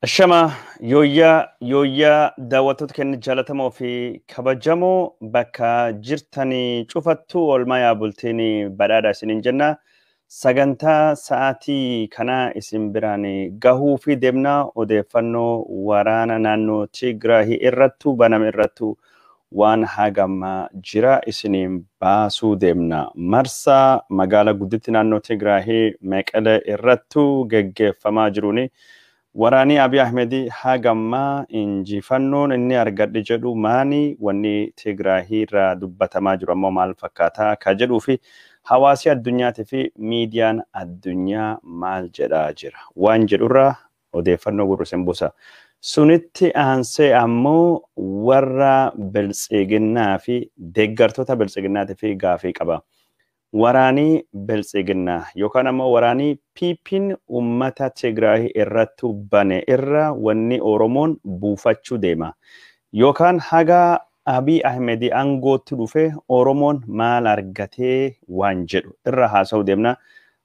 Shama yooyyaa daawwattoota keenya jaalatamoo fi kabajamoo bakka jirtanii cufattuu oolmaa yaa bultiin badhaadha isiniin jenna. Sagantaa sa'aatii kana isin biraan gahuu fi deemna odeeffannoo waraana naannoo Tigraahii irrattu baname irrattu waan hagammaa jira isiniin baasuu deemna. Marsaa magaalaa gudditti naannoo Tigraahii Meqelee irrattu geggeeffamaa jiruuni. Waraani Abiy Ahmed hagammaa injifannoon inni argadhe jedhu maani wanni Tigraahii irraa dubbatamaa jiru ammoo maal fakkaata ka jedhuu fi hawaasi addunyaati fi miidiyaan addunyaa maal jedhaa jira waan jedhurra odeeffannoo gurrusen buusa. Sunitti aansee ammoo warra biltsiginnaa fi deeggartoota biltsiginnaati fi gaafii qaba. Waraanii biltsiginnaa yookaan ammoo waraanii piipin ummata Tigraahii irrattu bane irra wanni Oromoon buufachuu deema. Yookaan haga Abiy Ahmed aangootti dhufe Oromoon maal argatee waan jedhu irra haasa'uu deemna.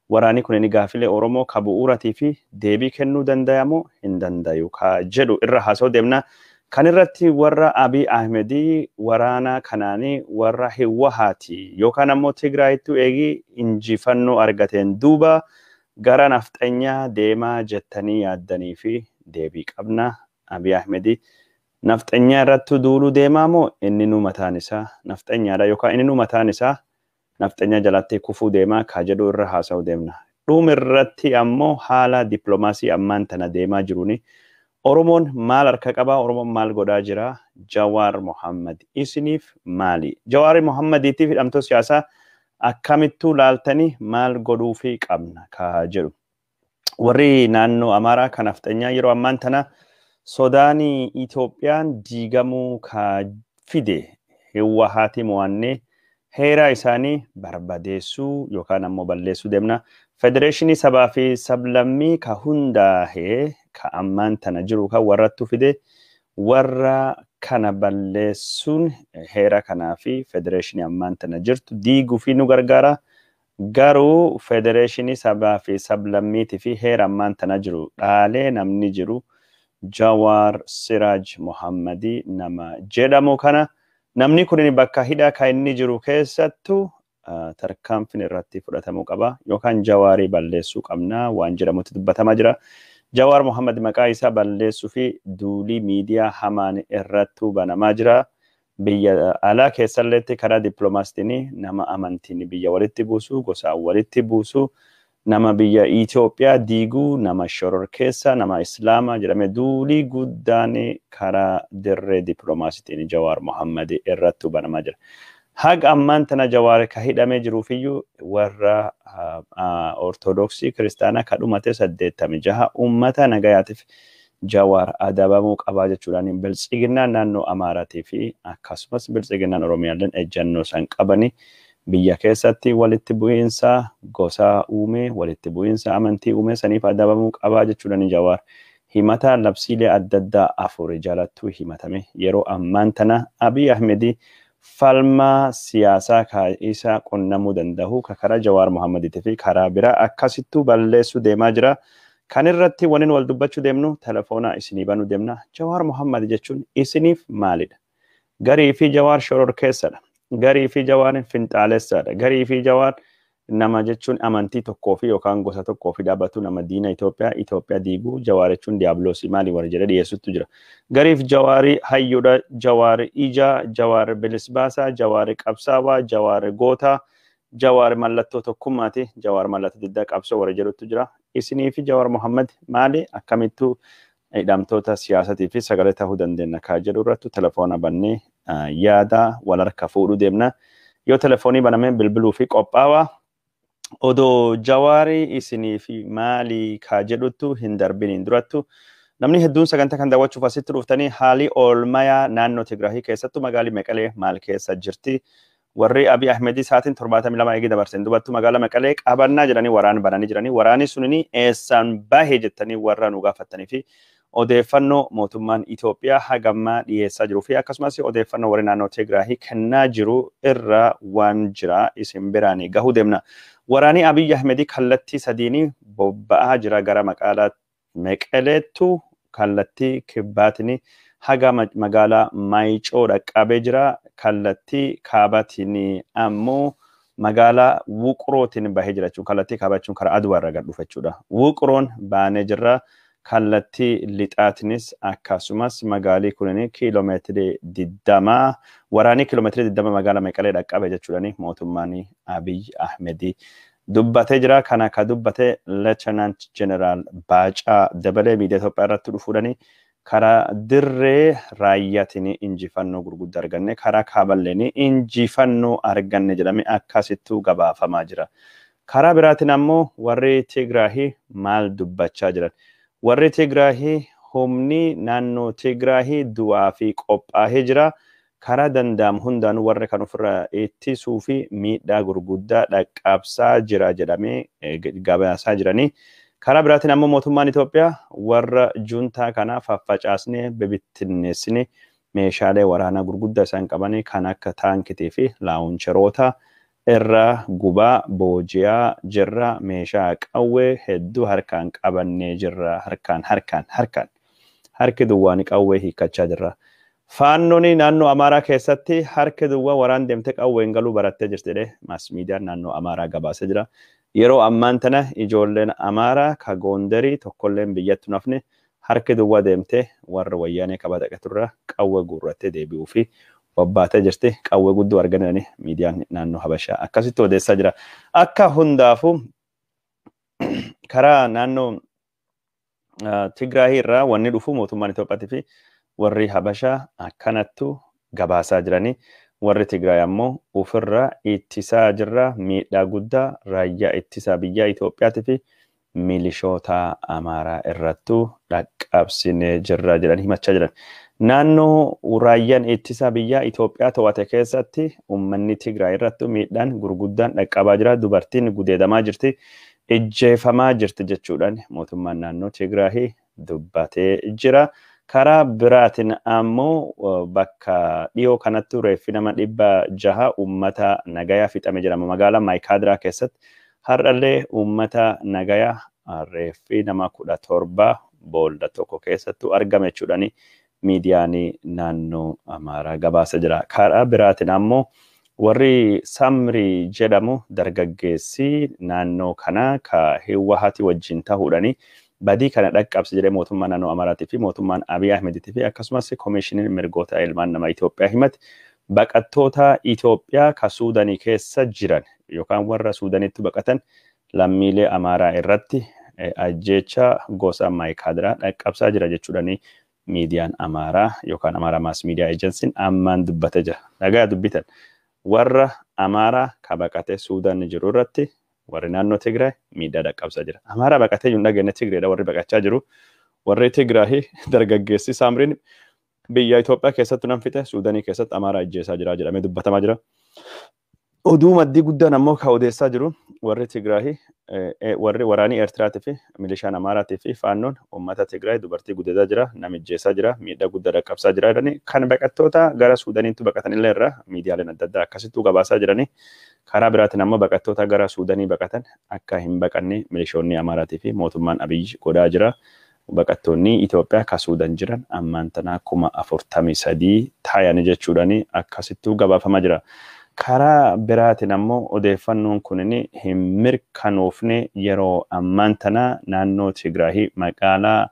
Waraanii kun gaafilee Oromoo ka bu'uuratii fi deebii kennuu dandayamoo hin dandayu ka jedhu irra haasa'uu deemna. Kan irratti warra Abiy Ahmed waraana kanaanii warra Hiwahaati yookaan ammoo Tigraahittu eegi injifannoo argateen duuba gara nafxanyaa deemaa jettanii yaaddanii fi deebii qabna. Abiy Ahmed nafxanyaa irratti duuluu deemaa moo inni nu mataan isaa nafxanyaadha yookaan inni nu mataan isaa nafxanyaa jalatti kufuu deemaa ka jedhu irra haasa'uu deemna. Dhuma irratti ammoo haala dippiloomaasii ammaan tana deemaa jiruuni. Oromoon maal harka qabaa? Oromoon maal godhaa jira? Jawaar Mohammad isiniif maali? Jawaar Mohammadiitiif hidhamtoota siyaasaa akkamittuu laaltanii maal godhuu fi qabna ka jedhu. Warri naannoo Amaaraa kan nafxanyaa yeroo ammaan tana sodaanii Itoophiyaan diigamuu ka fide Hiwahaati mo'annee heeraa isaanii barbadeessuu yookaan ammoo balleessuu deemna. Federeeshinii sabaa fi sablammii ka hundaa'ee ka ammaan tana jiru ka warrattu fide warra kana balleessuun heera kanaa fi federeeshinii ammaan tana jirtu diiguu fi nu gargaara. Garuu federeeshinii sabaa fi sablammiitii fi heera ammaan tana jiru dhaalee namni jiru Jawaar Siraaj Mohammadi nama jedhamu kana namni kun bakka hidhaa ka inni jiru keessattu tarkaanfiin irratti fudhatamuu qaba yookaan Jawaarii balleessuu qabna waan jedhamutti dubbatamaa jira. Jawaar Mohammad maqaa isaa balleessuu fi duulii miidiyaa hamaan irrattu banamaa jira. Biyya alaa keessalleetti karaa dippiloomaasiitiin nama amantiin biyya walitti buusu, gosaan walitti buusu, nama biyya Itoophiyaa diiguu, nama shororkeessa, nama Islaamaa jedhame duulii guddaan karaa dirree dippiloomaasiitiin Jawaar Mohammad irrattu banamaa jira. Haga ammaan tana Jawaar ka hidhamee jiruufiyyuu warra Ortodoksii Kiristaanaa ka dhumate 86 ummata nagayaatiif Jawaar adabamuu qabaa jechuudhaan biltsiginnaan naannoo Amaaraatii fi akkasumas biltsiginnaan Oromiyaalleen ejjannoo san qabani biyya keessatti walitti bu'iinsa gosaa uume walitti bu'iinsa amantii uume saniif adabamuu qabaa jechuudhaan Jawaar himata labsiilee adda addaa 4 jalattuu himatame yeroo ammaan tana Abiy Ahmed falma siyaasaa ka isa qunnamuu danda'u ka karaa Jawaar Mohammadiitii fi karaa biraa akkasittuu balleessuu deemaa jira. Kan irratti waliin wal dubbachuu deemnu telefoonaa isinii banuu deemna. Jawaar Mohammad jechuun isiniif maalidha? Garii fi Jawaar shororkeessadha. Garii fi Jawaar finxaalessadha. Garii fi Jawaar nama jechuun amantii tokkoo fi yookaan gosa tokkoo fi dhaabbatu nama diina Itoophiyaa diiguu Jawaar jechuun diiyaabiloosii maalii warra jedhee dhiyeessutu jira. Gariif Jawaarii hayyuudha, Jawaar ija, Jawaar bilisbaasaa, Jawaar qabsaawaa, Jawaar gootaa, Jawaar mallattoo tokkummaati, Jawaar mallattoo diddaa qabsoo warra jedhutu jira. Isinii fi Jawaar Mohammad maali akkamittuu hidhamtoota siyaasatii fi sagalee ta'uu dandeenya ka jedhu irratti telefoona bannee yaada wal harka fuudhuu deemna. Yoo telefoonii banamee bilbiluu fi qophaawaa odoo Jawaarii isinii fi maali ka jedhutu hin darbiniin durattu namni hedduun sagantaa kan daawwachuuf asitti dhuftanii haalii oolmayaa naannoo Tigraahii keessattuu magaalaa Meqelee maal keessa jirti? Warri Abiy Ahmed sa'aatiin 72 eegi dabarsen dubattu magaalaa Meqelee qabannaa jedhanii waraana bananii jiranii waraanni sunini eessaan bahee jettanii warra nu gaafattanii fi odeeffannoo mootummaan Itoophiyaa hagammaa dhiyeessaa jiruu fi akkasumas odeeffannoo warri naannoo Tigraahii kennaa jiru irra waan jira isin biraanii gahuu deemna. Waraani Abiy Ahmed kallattii sadiini bobba'aa jira gara magaalaa Meqeleettu kallattii kibbaatini haga magaalaa Maayicoo dhaqqabee jira. Kallattii kaabaatiin ammoo magaalaa Wuqrootiin bahee jira jechuudha. Kallattii kaabaa jechuun karaa Aduwaa irraa gad dhufa jechuudha. Wuqroon baanee jirra. Kallattii lixaatinis akkasumas magaalii kunini kiiloomeetirii 20 waraanii kiiloomeetirii 20 magaalaa Meqalee dhaqqabe jechuudhani mootummaan Abiy Ahmedii dubbatee jira. Kana ka dubbate Lieutenant General Baacaa Dabalee miidiyaa Itoophiyaa irratti dhufuudhani karaa dirree raayyaatiin injifannoo gurguddaa arganne karaa kaaballeen injifannoo arganne jedhame akkasittuu gabaafamaa jira. Karaa biraatiin ammoo warri Tigraahii maal dubbachaa jiran? Warri Tigraahii humni naannoo Tigraahii du'aa fi qophaa'ee jira. Karaa danda'amu hundaan warri kan ofirraa ittisuu fi miidhaa gurguddaa dhaqqabsaa jira jedhamee gabaasaa jiranii. Karaa biraatiin ammoo mootummaan Itoophiyaa warra juntaa kana faffacaasnee bibittinneessine meeshaalee waraanaa gurguddaa isaan qabanii kan akka taankitii fi laawuncheroota irra gubaa booji'aa jirra. Meeshaa qawwee hedduu harkaan qabannee jirra. Harki duwwaan qawwee hiikkachaa jirra. Faannoni naannoo Amaaraa keessatti harki duwwaa waraan deemtee qawween galuu barattee jirti jedhee maas miidiyaan naannoo Amaaraa gabaasee jira. Yeroo ammaan tana ijoolleen Amaaraa ka Goondarii tokkolleen biyyattu nafne harki duwwaa deemtee warra wayyaanee qabata turra qawwee guurrattee deebi'uu fi wabbaatee jirti. Qawwee guddoo arganani miidiyaan naannoo Habashaa akkasitti odeessaa jira. Akka hundaafu karaa naannoo Tigraahii irraa wanni dhufu mootummaan Itoophiyaatii fi warri Habashaa akkanattu gabaasaa jiranii. Warri Tigraay ammoo ofirraa ittisaa jirra. Miidhaa guddaa raayyaa ittisaa biyyaa Itoophiyaatii fi milishoota Amaaraa irrattu dhaqqabsinee jirra jedhanii himachaa jiran. Naannoo raayyaan ittisaa biyyaa Itoophiyaa to'ate keessatti uummanni Tigraay irrattu miidhaan gurguddaan dhaqqabaa jira. Dubartiin gudeedamaa jirti. Ijjeefamaa jirti jechuudhaan mootummaan naannoo Tigraay dubbatee jira. Karaa biraatiin ammoo bakka dhiyoo kanatti reeffi nama 600 uummata nagayaa fixame jedhama. Magaalaa Maayikaadiraa keessatti har'allee uummata nagayaa reeffi nama 17 boolla tokko keessattuu argame jechuudhaan miidiyaan naannoo Amaaraa gabaasa jira. Karaa biraatiin ammoo warri Samrii jedhamu dargaggeessi naannoo kana ka Hiwwahaati wajjin ta'uudhaan badii kana dhaqqabse jedhee mootummaan naannoo Amaaraatii fi mootummaan Abiy Ahmediitii fi akkasumas koomishiniin mirgoota ilmaan namaa Itoophiyaa himate baqattoota Itoophiyaa ka Suudanii keessa jiran yookaan warra Suudaniitti baqatan lammiilee Amaaraa irratti ajjeecha gosa Maayikaadiraa dhaqqabsaa jira jechuudhaan miidiyaan Amaaraa yookaan Amaaraa Maas Miidiyaa Ejensiin ammaan dubbatee jira. Nagaa dubbitan warra Amaaraa ka baqatee Suudaan jiru irratti warri naannoo Tigraay miidhaa dhaqqabsaa jira. Amaaraa baqatee hin dhageenye Tigreedha warri baqachaa jiru. Warri Tigraay dargaggeessi Samriin biyya Itoophiyaa keessatti nan fixe Suudanii keessatti Amaaraa ajjeesaa jira jedhamee dubbatamaa jira. Oduu maddii guddaan ammoo ka odeessaa jiru warri Tigraay warri waraanii Eertiraatii fi milishaan Amaaraatii fi faannoon uummata Tigraay dubartii gudeedaa jira, namijjeessaa jira, miidhaa guddaa dhaqqabsaa jira jedhanii kan baqattoota gara Suudaniitti baqatan illee irraa miidiyaaleen adda addaa akkasittuu gabaasaa jiranii. Karaa biraatiin ammoo baqattoota gara Suudanii baqatan akka hin baqanne milishoonni Amaaraatii fi mootummaan Abiyyi godhaa jira. Baqattoonni Itoophiyaa ka Suudaan jiran ammaan tana 43 taa'anii jechuudhaan akkasittuu gabaafamaa jira. Karaa biraatiin ammoo odeeffannoon kunin hin mirkanoofne yeroo ammaan tana naannoo Tigraay magaalaa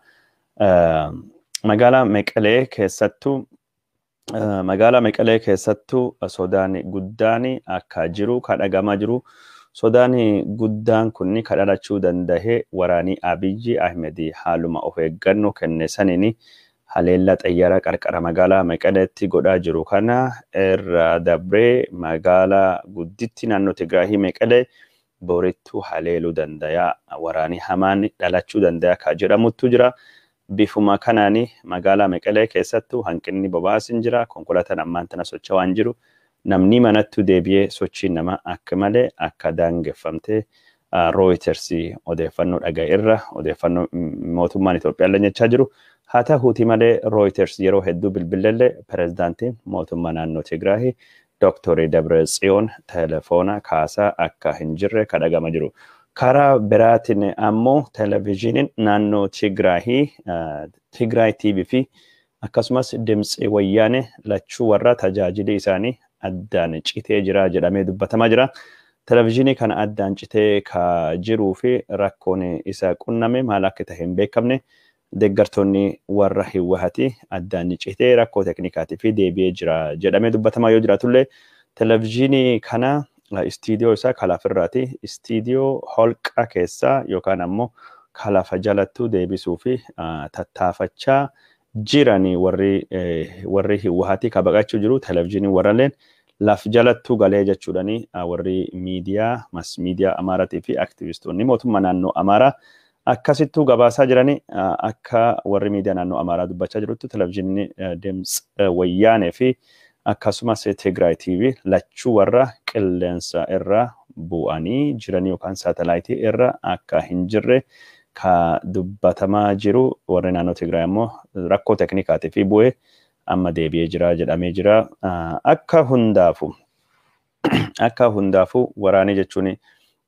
Meqalee keessattuu sodaan guddaan akka jiru kadhagamaa jiru. Sodaan guddaan kun kadhalachuu danda'e waraanii Abiy Ahmed haaluma of eeggannoo kenne saniin haleellaa xayyaaraa qarqara magaalaa Meqaleetti godhaa jiru kana irra dabree magaalaa gudditti naannoo Tigraay Meqalee borittuu haleeluu danda'a. Waraanii hamaan dhalachuu danda'a ka jedhamutu jira. Bifuma kanaani magaalaa Meqalee keessattuu hanqinni boba'aas hin jira. Konkolaataan ammaan tana socho'aa waan jiru. Namni manattu deebi'ee sochiin nama akka malee akka daangeffamtee Reuters odeeffannoo dhaga'e irra odeeffannoo mootummaan Itoophiyaa leenjechaa jiru. Haa ta'uuti malee Reuters yeroo hedduu bilbileellee pirezidaantiin mootummaa naannoo Tigraay Dr. Dabratsiyoon telefoona kaasaa akka hin jirre kadhagama jiru. Karaa biraatiin ammoo televezyiiniin naannoo Tigraay TV fi akkasumas Dimtsi Wayyaane lachuu warra tajaajili isaanii addaan citee jira jedhamee dubbatamaa jira. Televezyiinii kana addaan citee ka jiruu fi rakkoon isa qunname maal akka ta'e hin beekamne deeggartoonni warra Hiwwaati addaan citee rakkoo teknikaatii fi deebi'ee jira jedhamee dubbatamaa yoo jiraatullee televezyiinii kana istiidiyoo isaa kalafirraati. Istiidiyoo holqa keessaa yookaan ammoo kalafa jalattuu deebisuu fi tattaafachaa jiranii warri Hiwwaati kabaqachuu jiru. Televezyiinii warralleen laf jalattuu galee jechuudhani warri mas miidiyaa Amaaraatii fi aktivistoonni mootummaa naannoo Amaaraa akkasittuu gabaasaa jiranii akka warri miidiyaa naannoo Amaaraa dubbachaa jirutti televezyiinii Dimtsi Wayyaanee fi akkasumas Tigraay TV lachuu warra qilleensa irra bu'anii jiranii yookaan saatalaayitii irra akka hin jirre ka dubbatamaa jiru. Warri naannoo Tigraay ammoo rakkoo teknikaatii fi bu'ee amma deebi'ee jira jedhamee jira. Akka hundaafu waraanii jechuun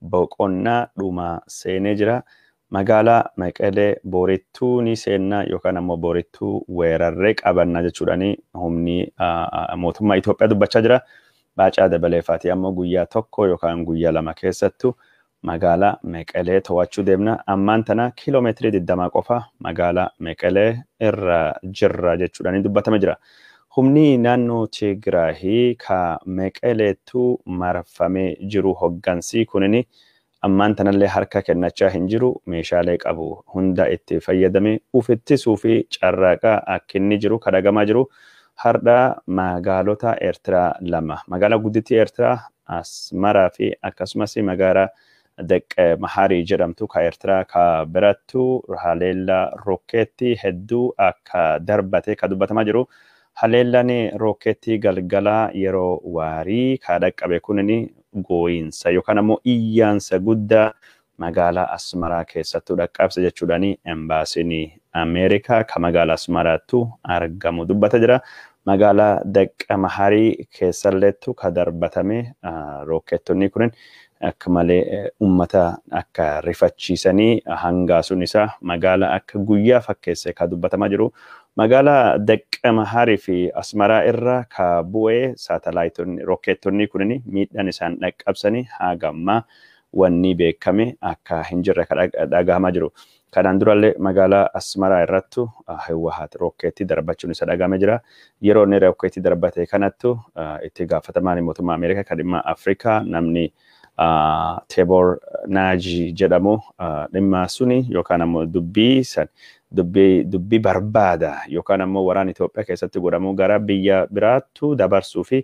boqonnaa dhuma seenee jira. Magaalaa Maqalee Boorittuu ni seenna yookaan ammoo Boorittuu weerarree qabannaa jechuudhani humni mootummaa Itoophiyaa dubbachaa jira. Baacaa Dabaleefaatii ammoo guyyaa tokko yookaan guyyaa lama keessattuu magaalaa Maqalee to'achuu deemna. Ammaan tana kiiloomeetirii 20 qofa magaalaa Maqalee irra jirra jechuudhani dubbatama jira. Humni naannoo Tigraay ka Maqaleettuu marfamee jiru hoggansi kunini ammaan tanallee harka kennachaa hin jiru. Meeshaalee qabu hunda itti fayyadame ufittisuu fi carraaqaa akka inni jiru kadhagamaa jiru. Hardhaa magaalota Eertiraa lama magaalaa guddittii Eertiraa Asmaraa fi akkasumas magaalaa Deqqee Maharii jedhamtu ka Eertiraa ka birattu haleellaa rookeettii hedduu akka darbate ka dubbatamaa jiru. Haleellaan rookeettii galgalaa yeroo waarii ka dhaqqabe kunini gooyinsa yookaan ammoo iyyaansa guddaa magaalaa Asmaraa keessattuu dhaqqabse jechuudhani embaasiin Ameerikaa ka magaalaa Asmaraattu argamu dubbata jira. Magaalaa Deqqee Maharii keessalleettu ka darbatame rookeettonni kunin akka malee ummata akka rifachiisanii hangaasuun isaa magaalaa akka guyyaa fakkeesse ka dubbatamaa jiru. Magaalaa Deqqee Maharii fi Asmaraa irra ka bu'ee saatalaayitoonni rookeettonni kunin miidhaan isaan dhaqqabsanii hagammaa wanni beekame akka hin jirre dhagahamaa jiru. Kanaan durallee magaalaa Asmaraa irrattu Hiwwaat rookeettii darbachuun isa dhagahamee jira. Yeroo inni rookeettii darbate kanattu itti gaafatamaan mootummaa Ameerikaa kan dhimma Afrikaa namni Tebor Naaji jedhamu dhimma suni yookaan ammoo dubbii barbaada yookaan ammoo waraana Itoophiyaa keessatti godhamu gara biyya biraattu dabarsuu fi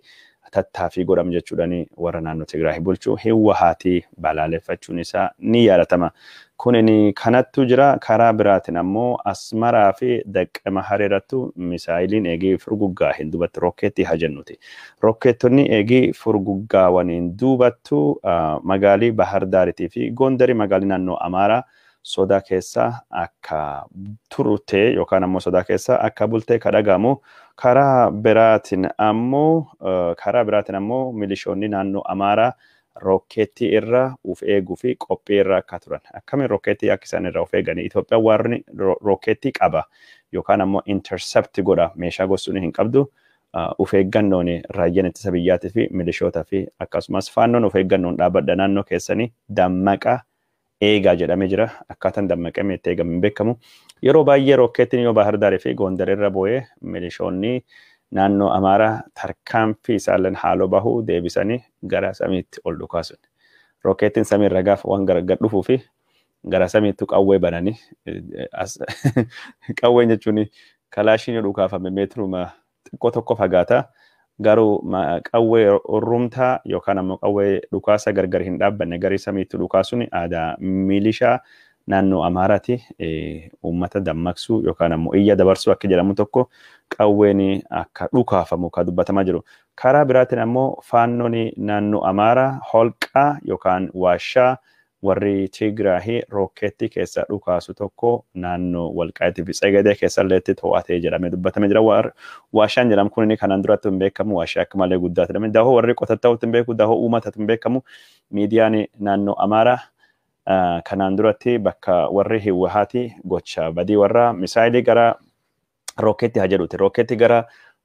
tattaaffii godhamu jechuudhani warra naannoo Tigraay bulchuu Hiwwaati balaaleffachuun isaa ni yaadatama. Kunini kanattu jira. Karaa biraatiin ammoo Asmaraa fi Deqqee Maharii irrattu misaayiliin eegii furguggaa hin duubatti rookeettii hajennuti. Rookeettonni eegii furguggaawaniin duubattu magaalii Bahar Daaritii fi Gondarii magaalii naannoo Amaaraa sodaa keessaa akka turte yookaan ammoo sodaa keessaa akka bultee kadhagamu. Karaa biraatiin ammoo milishoonni naannoo Amaaraa rookeettii irra uf eeguu fi qophii irra akka turan. Akkamiin rookeettii akka isaan irra uf eeganii Itoophiyaan warri rookeettii qaba yookaan ammoo intercept godha meeshaa gosuun hin qabdu. Uf eeggannoon raayyaan ittisa biyyaatii fi milishootaa fi akkasumas faannoon uf eeggannoon dhaabadha naannoo keessanii dammaqa eegaa jedhamee jira. Akkaataan dammaqamee itti eegamu hin beekamu. Yeroo baay'ee rookeettiin yoo Bahar Daarii fi Gondar irra bu'ee milishoonni naannoo Amaaraa tarkaanfii isaalleen haaloo bahuu deebisanii gara samiitti ol dhukaasan. Rookeettiin samiirra gaafa waan gargar dhufuu fi gara samiitti qawwee bananii qawween jechuun kalaashiin dhukaafame meetiruma xiqqoo tokko fagaata. Garuu qawwee urrumtaa yookaan ammoo qawwee dhukaasa gargar hin dhaabbanne garii samiitti dhukaasuun aadaa milishaa naannoo Amaaraati. Uummata dammaqsuu yookaan ammoo iyya dabarsuu akka jedhamu tokko qawween akka dhukaafamu ka dubbatamaa jiru. Karaa biraatiin ammoo faannoon naannoo Amaaraa holqaa yookaan waashaa warri Tigraay rookeettii keessa dhukaasu tokko naannoo Walqaayitii fi Tsegadee keessallee to'atee jedhamee dubbatamee jira. Waashaan jedhamu kun kanaan duratti hin beekamu. Waashaa akka malee guddaa ta'e. Dahoo warri qotatta'utti hin beeku. Dahoo uummatatti hin beekamu. Miidiyaan naannoo Amaaraa kanaan duratti bakka warri hiwwahaati gocha badii warra misaayilii gara rookeetti haa jedhuti. Rookeetti gara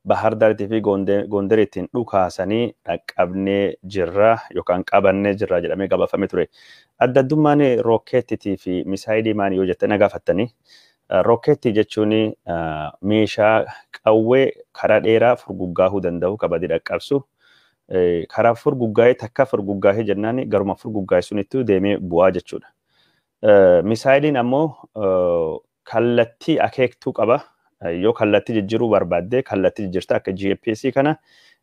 Bahar Daariitii fi Gondarittiin dhukaasanii dhaqqabnee jirra yookaan qabannee jirra jedhamee gabaafamee ture. Adda addummaan rookeettiitii fi misaayilii maali yoo jettee na gaafattanii? Rookeettii jechuun meeshaa qawwee karaa dheeraa furguggaahuu danda'u kabadii dhaqqabsu. Karaa furguggaa'ee takka furguggaa'ee jennaan garuma furguggaa'ee sunittuu deemee bu'aa jechuudha. Misaayiliin ammoo kallattii akeektuu qaba. Yoo kallattii jijjiiruu barbaadde kallattii jijjiirta akka GPS kana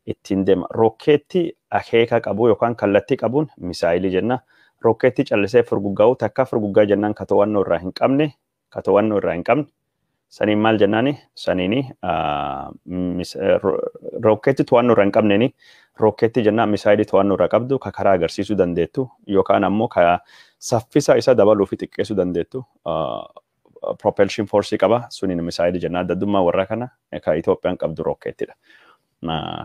ittiin deema. Rookeettii akeeka qabu yookaan kallattii qabuun misaayilii jenna. Rookeettii callisee furguggaa'u takka furguggaa'ee jennaan ka to'annoo irraa hin qabne. Saniin maal jennaani? Saniini rookeettii to'annoo irraa hin qabneeni. Rookeettii jennaan misaayilii to'annoo irraa qabdu ka karaa agarsiisuu dandeettu yookaan ammoo ka saffisa isa dabaluu fi xiqqeessuu dandeettu. Propulsion force qaba suniin misaayilii jenna. Adda addummaa warra kana ka Itoophiyaan qabdu rookeettidha.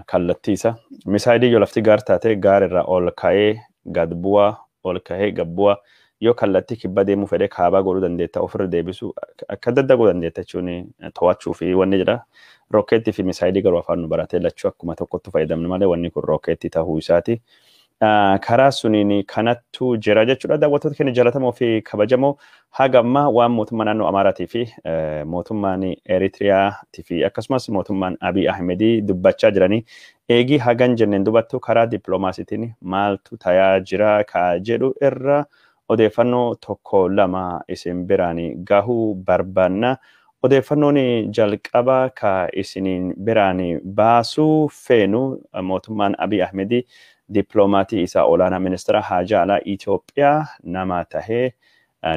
Kallattii isa misaayilii yoo lafti gaar taate gaar irraa ol ka'ee gad bu'aa ol ka'ee gad bu'aa yoo kallattii kibba deemuu fedhe kaabaa godhuu dandeetta ofirra deebisu akka adda godhuu dandeetta jechuun to'achuu fi wanni jedha. Rookeettii fi misaayilii garuu afaan nu baratee lachuu akkuma tokkotti fayyadamnu malee wanni kun rookeettii ta'uu isaati. Karaa suniin kanattu jira jechuudha. Daawwattoota keenya jaallatamoo fi kabajamoo haga ammaa waan mootummaa naannoo Amaaraatii fi mootummaan Eritiriyaa fi akkasumas mootummaan Abiy Ahmedii dubbachaa jiranii eegii hagan jenneen dubattu karaa dippiloomaasiitiin maaltu ta'aa jira ka jedhu irra odeeffannoo tokko lama isin biraan gahuu barbaanna. Odeeffannoon jalqaba ka isiniin biraan baasuu feenu mootummaan Abiy Ahmedii dippiloomatii isaa olaanaa ministeera haajaa alaa Itoophiyaa nama tahee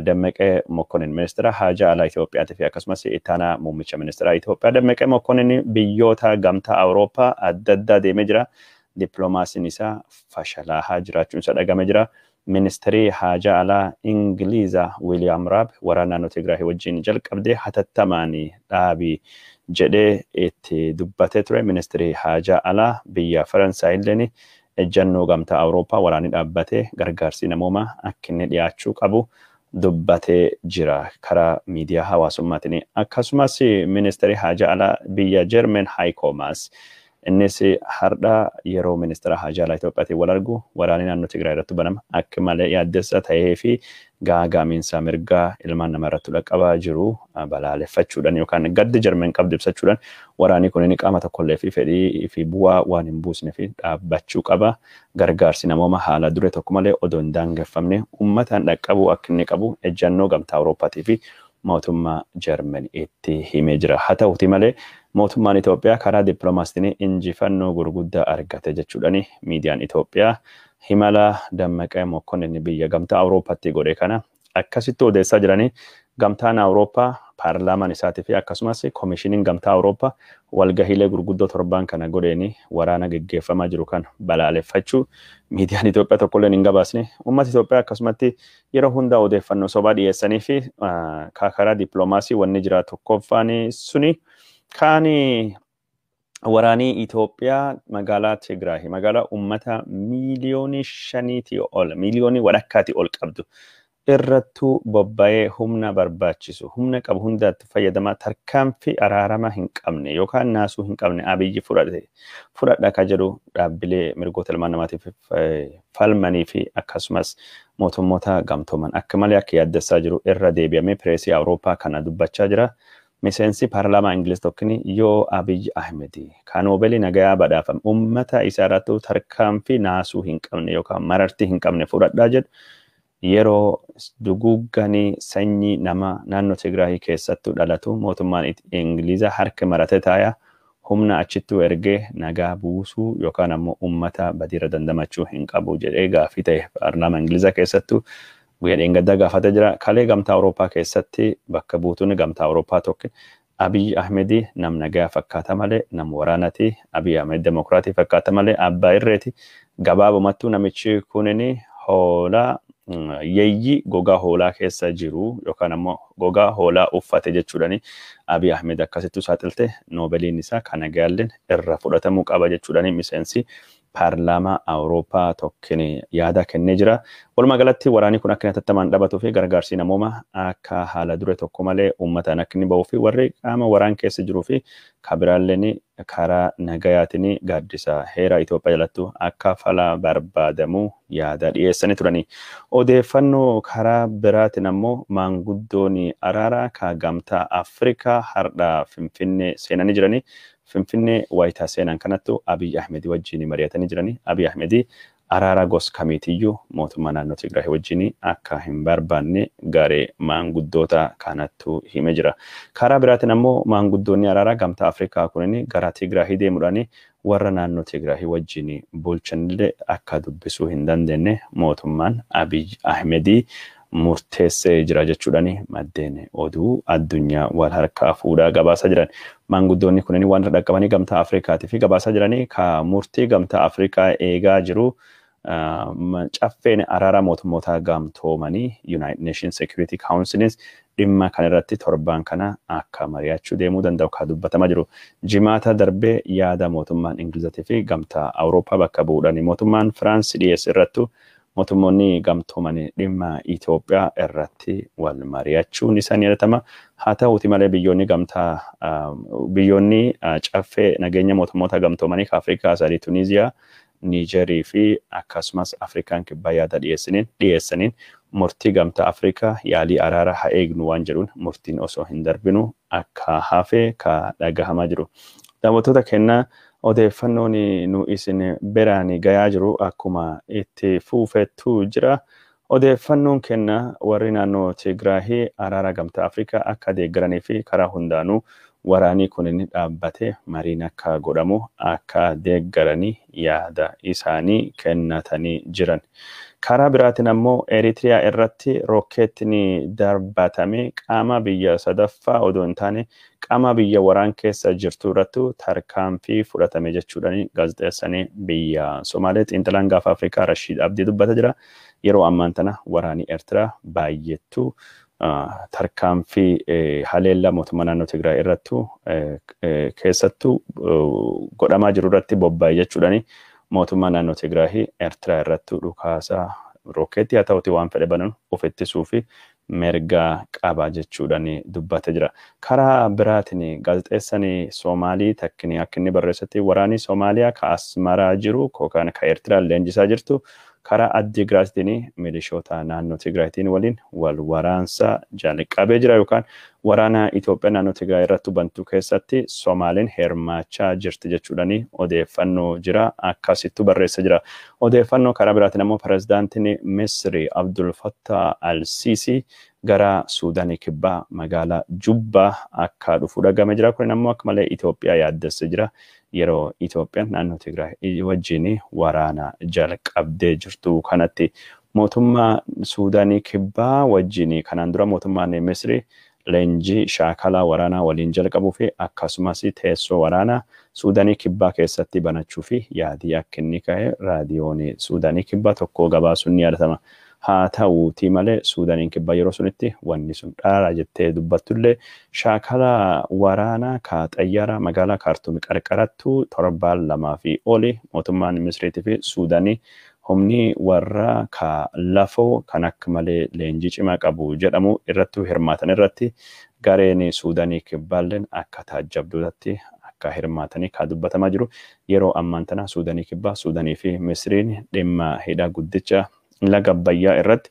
Dammaqee Mokkonen ministeera haajaa alaa Itoophiyaatii fi akkasumas ittaanaa muummicha ministeera Itoophiyaa Dammaqee Mokkonen biyyoota gamtaa Awurooppaa adda addaa deemee jira. Dippiloomaasiin isaa fashalaa jiraachuun isa dhagame jira. Ministeerri haajaa alaa Ingiliizaa Wiiliyaam Raab waraana naannoo Tigraay wajjin jalqabdee hatattamaan dhaabii jedhee itti dubbatee ture. Ministeerri haajaa alaa biyya Faransaay illee ejjannoo gamtaa Awurooppaa waraanni dhaabbatee gargaarsi namoomaa akka inni dhiyaachuu qabu dubbatee jira karaa miidiyaa hawaasummaatiin. Akkasumas ministeerri haajaa alaa biyya Jeermen Haayiko Maas innis har'a yeroo ministeera haajaa alaa Itoophiyaatiin wal argu waraanni naannoo Tigraay irratti banama akka malee yaaddessa ta'ee fi gaaga'amiinsa mirgaa ilmaan namaa irratti dhaqqabaa jiru balaaleffachuudhaan yookaan gaddi Jeermen qabdu ibsachuudhaan waraanni kun inni qaama tokkollee fi fedhii fi bu'aa waan hin buusne fi dhaabbachuu qaba. Gargaarsi namooma haala dure tokko malee odoo hin daangeffamne uummataan dhaqqabuu akka inni qabu ejjannoo gamtaa Awurooppaatii fi mootummaa Jeermen itti himee jira. Haa ta'uuti malee mootummaan Itoophiyaa karaa dippiloomaasiitiin injifannoo gurguddaa argate jechuudhaan miidiyaan Itoophiyaa himala Dammaqee Mokkonen biyya gamtaa Awurooppaatti godhe kana akkasitti odeessaa jiranii gamtaan Awurooppaa paarlaamaan isaatii fi akkasumas koomishiniin gamtaa Awurooppaa walgahiilee gurguddoo torban kana godheeni waraana geggeeffamaa jiru kan balaaleffachuu miidiyaan Itoophiyaa tokkollee hin gabaasne. Uummata Itoophiyaa akkasumatti yeroo hundaa odeeffannoo sobaa dhiyeessanii fi karaa dippiloomaasii wanni jira tokkoffaan suni kaani waraanii Itoophiyaa magaalaa Tigraay magaalaa uummata miiliyoonii 5 ol miiliyoonii walakkaatti ol qabdu irrattuu bobba'ee humna barbaachisu humna qabu hundaatti fayyadamaa tarkaanfii araarama hin qabne yookaan naasuu hin qabne Abiyyi fudhadha ka jedhu dhaabbilee mirgoota ilmaan namaatiif falmanii fi akkasumas mootummoota gamtooman akka malee akka yaaddessaa jiru irra deebi'amee pireesii Awurooppaa kana dubbachaa jira. Miseensi paarlaamaa Ingiliz tokkini yoo Abiy Ahmed kan Noobelii nagayaa badhaafame uummata isaa irratti tarkaanfii naasuu hin qabne yookaan marartii hin qabne fudhadhaa jedhu yeroo dugugganii sanyii nama naannoo Tigraay keessattuu dhalatu mootummaan Ingiliza harka maratee taa'aa humna achittuu ergee nagaa buusuu yookaan ammoo uummata badiira dandamachuu hin qabu jedhee gaafii ta'e paarlaamaa Ingiliza keessattuu guyyaa dheengaddaa gaafatee jira. Kalee gamtaa Awurooppaa keessatti bakka buutuun gamtaa Awurooppaa tokko Abiy Ahmed nam nagaa fakkaata malee nam waraanati. Abiy Ahmed demokraatii fakkaata malee abbaa irreeti. Gabaabumattuu namichi kunini hoolaa yeeyyi gogaa hoolaa keessa jiru yookaan ammoo gogaa hoolaa uffate jechuudhani Abiy Ahmed akkasittuu saaxilte Noobeliin isaa kana gaalleen irra fudhatamuu qaba jechuudhani miseensi paarlaamaa Awurooppaa tokkini yaada kennee jira. Walumaa galatti waraanni kun akka hatattamaan dhabatuu fi gargaarsi namooma akka haala dure tokko malee uummataan akka inni bahuu fi warri qaama waraan keessa jiruu fi kabiraalleen karaa nagayaatiin gaaddisa heera Itoophiyaa jalattu akka fala barbaadamu yaada dhiyeessanii turani. Odeeffannoo karaa biraatiin ammoo maanguddoon araaraa ka gamtaa Afrikaa hardhaa Finfinnee seenanii jirani. Finfinnee wayitaa seenan kanattu Abiy Ahmed wajjin mari'atanii jirani. Abiy Ahmed araara gos kamiitiyyuu mootummaa naannoo Tigraay wajjin akka hin barbaanne garee maanguddoota kanattu hime jira. Karaa biraatiin ammoo maanguddoonni araaraa gamtaa Afrikaa kunniin gara Tigraay deemuudhaan warra naannoo Tigraay wajjin bulchanillee akka dubbisuu hin dandeenye mootummaan Abiy Ahmed murteessee jira jechuudhaan maddeen oduu addunyaa wal harkaa fuudhaa gabaasaa jiran. Maanguddoonni kunniin waan dhaqqabanii gamtaa Afrikaatii fi gabaasaa jiranii ka murtii gamtaa Afrikaa eegaa jiru caffeen araara mootummoota gamtoomanii United Nations Security Council dhimma kan irratti torban kana akka mari'achuu deemuu danda'u ka dubbatamaa jiru. Jimaata darbee yaada mootummaan Ingilizatii fi gamtaa Awurooppaa bakka bu'uudhaan mootummaan Firaans dhiyeesse irrattu mootummoonni gamtoomanii dhimma Itoophiyaa irratti wal mari'achuun isaan yaadatama. Haa ta'uuti malee biyyoonni caffee nageenya mootummoota gamtoomanii ka Afrikaa sadii Tuniiziyaa, Niijerii fi akkasumas Afrikaan kibbaa yaada dhiyeessaniin murtii gamtaa Afrikaa yaalii araara haa eegnu waan jedhuun murtiin osoo hin darbinu akka hafe ka dhagahamaa jiru. Daawwattoota kennaa odeeffannoon nu isin biraan gayaa jiru akkuma itti fufeetu jira. Odeeffannoon kenna warri naannoo Tigraay araara gamtaa Afrikaa akka deeggaranii fi karaa hundaanuu waraanii kun dhaabbate mariin akka godhamu akka deeggaranii yaada isaanii kennatanii jiran. Karaa biraatiin ammoo Eritiriyaa irratti rokkeettiin darbatame qaama biyya sadaffaa odoo hin taane qaama biyya waraan keessa jirtu irratti tarkaanfii fudhatame jechuudhaan gaazexeessanii biyya Somaalee xiinxalaan gaafa Afrikaa Rashiid Abdii dubbata jira. Yeroo ammaan tana waraanii Eertiraa baay'eetu tarkaanfii haleellaa mootummaa naannoo Tigraay irratti keessattuu godhamaa jiru irratti bobba'e jechuudhaan mootummaa naannoo Tigraay Eertiraa irratti dhukaasaa rokkeetti haa ta'uti waan fedhe banuun of ittisuu fi mirga qaba jechuudhaan dubbata jira. Karaa biraatiin gaazexeessanii Soomaalii takkini akka inni barreessatti waraanii Soomaaliyaa ka Asmaraa jiru yookaan ka Eertiraa leenjisaa jirtu karaa Addigraatiin milishoota naannoo Tigraayitiin waliin wal waraansa jalqabee jira yookaan waraana Itoophiyaa naannoo Tigraay irratti bantu keessatti Soomaaliin hirmaachaa jirti jechuudhaan odeeffannoo jira akkasittu barreessa jira. Odeeffannoo karaa biraatiin ammoo pirezidaantiin Misri Abdul Fattah al-Sisi gara Suudaanii kibbaa magaalaa Jubbaa akka dhufu dhagame jira. Kun ammoo akka malee Itoophiyaa yaaddesse jira. Yeroo Itoophiyaan naannoo Tigraay wajjin waraana jalqabdee jirtu kanatti mootummaa Suudaanii kibbaa wajjin kanaan dura mootummaan Misri leenjii shaakalaa waraanaa waliin jalqabuu fi akkasumas teessoo waraanaa Suudaanii kibbaa keessatti banachuu fi yaadii akka inni ka'e raadiyoon Suudaanii kibbaa tokko gabaasuun ni yaadatama. Haa ta'uuti malee Suudaaniin kibbaa yeroo sunitti wanni sun dhaara jettee dubbattullee shaakala waraanaa ka xayyaara magaalaa Kaartuum qarqarattu torbaan lamaa fi oli mootummaan Misriitii fi Suudaanii humni warra ka lafoo kan akka malee leenjii cimaa qabu jedhamu irratti hirmaatan irratti gareen Suudaanii kibbaalleen akka taajjabdootatti akka hirmaatanii ka dubbatamaa jiru. Yeroo ammaan tana Suudaanii kibbaa Suudaanii fi Misriin dhimma hidha guddicha laga Abbayyaa irratti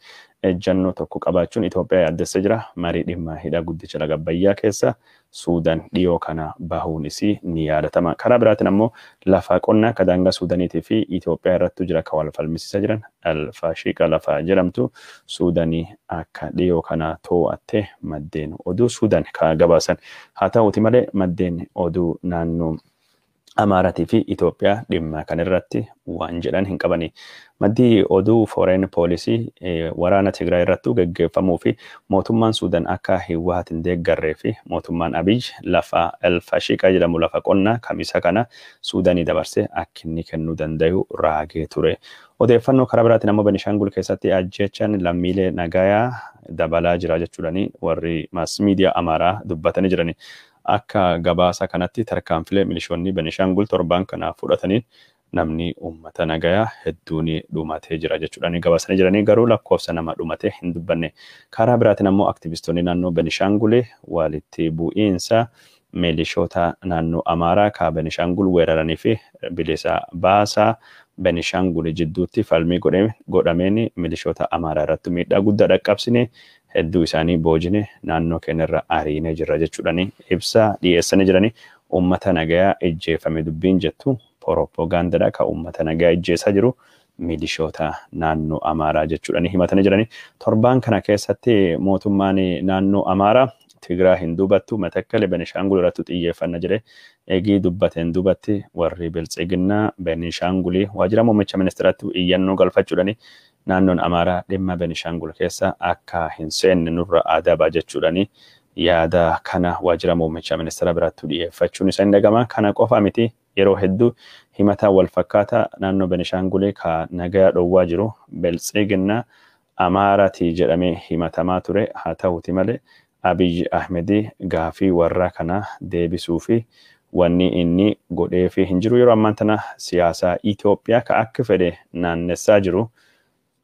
ejjannoo tokko qabaachuun Itoophiyaa yaaddessee jira. Marii dhimma hidha guddicha laga Abbayyaa keessa Suudaan dhiyoo kana bahuun isii ni yaadatama. Karaa biraatiin ammoo lafa qonnaa ka daangaa Suudaaniitii fi Itoophiyaa irratti jira ka wal falmisiisaa jiran Alfaashiqa lafa jedhamtu Suudaanii akka dhiyoo kana to'atte maddeen oduu Suudaan ka gabaasan. Haa ta'uuti malee maddeen oduu naannoo Amaaratii fi Itoophiyaa dhimma kan irratti waan jedhan hin qabani. Maddii oduu foreign policy waraana Tigraay irratti gaggeeffamuu fi mootummaan Suudaan akka hiwaatiin deeggarree fi mootummaan Abiy lafa Alfaashiqa jedhamu lafa qonnaa kamisa kana Suudaanii dabarsee akka inni kennuu danda'u raagee ture. Odeeffannoo karaa biraatiin ammoo Benishaangul keessatti ajjechaan lammiilee nagayaa dabalaa jira jechuudhaan warri maas miidiyaa Amaaraa dubbatanii jirani. Akka gabaasa kanatti tarkaanfilee milishoonni Benishaangul torban kana fudhataniin namni uummata nagayaa hedduun dhumatee jira jechuudhaan gabaasanii jiranii garuu lakkoofsa nama dhumatee hin dubbanne. Karaa biraatiin ammoo aktivistoonni naannoo Benishaangul walitti bu'iinsa milishoota naannoo Amaaraa ka Benishangul weeraranii fi bilisa baasaa Benishangul jidduutti falmii godhameen milishoota Amaaraa irratti miidhaa guddaa dhaqqabsine hedduu isaanii boojine naannoo keenyarra ariinee jirra jechuudhaan ibsa dhiyeessanii jiranii uummata nagayaa ejjeeffame dubbiin jettu propagandadha ka uummata nagayaa ejjeessaa jiru milishoota naannoo Amaaraa jechuudhaan himatanii jiranii torbaan kana keessatti mootummaan naannoo Amaaraa Tigraa hin dubattu Matakkale Benishangul irratti xiyyeeffannaa jire eegii dubbateen dubatti warri Biltsiginnaa Benishangul waajjira muummicha ministeeraatti iyyannoo galfachuudhaan naannoon Amaaraa dhimma Benishangul keessa akka hin seenne nurra adaba jechuudhaan yaada kana waajjira muummicha ministeera biraatti dhiyeeffachuun isa hin dhagama kana qofa miti yeroo hedduu himata wal fakkaata naannoo Benishangul ka nagaa dhowwaa jiru Biltsiginnaa Amaaraati jedhamee himatamaa ture haa ta'uuti malee Abiy Ahmedi gaafii warra kana deebisuu fi wanni inni godhee fi hin jiru yeroo ammaan tana siyaasa Itoophiyaa ka akka fedhe naannessaa jiru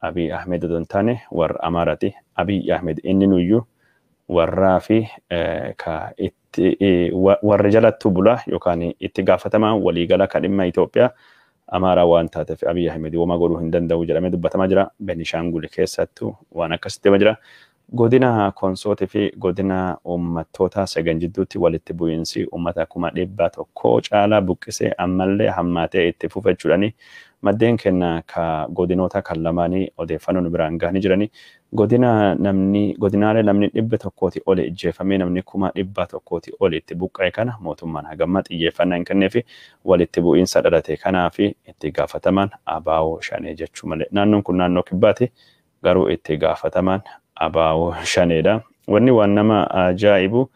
Abiy Ahmed don taane warra Amaaraati Abiy Ahmed inni nuyyuu warraa fi ka itti warra jalattu bula yookaan itti gaafatamaa waliigala ka dhimma Itoophiyaa Amaaraa waan taateef Abiy Ahmed wama godhuu hin danda'u jedhamee dubbatamaa jira Benishangul keessattuu waan akkasitti jira. Godina Konsooti fi godina uummattoota sagan jidduutti walitti bu'iinsi uummata 100 caalaa buqqisee ammallee hammaatee itti fufachuudhaani maddeen kenna ka godinoota kan lamaanii odeeffannoon biraan gahanii jiranii godinaalee namni 100 oli ijjeefamee namni 100 oli itti buqqa'e kana mootummaan hagamma xiyyeeffannaa hin kennee fi walitti bu'iinsa dhalate kanaa fi itti gaafatamaan Abaawoo Shanee jechuu malee naannoon kun naannoo kibbaati garuu itti gaafatamaan Abaawoo Shaneedha. Wanni waan nama ajaa'ibu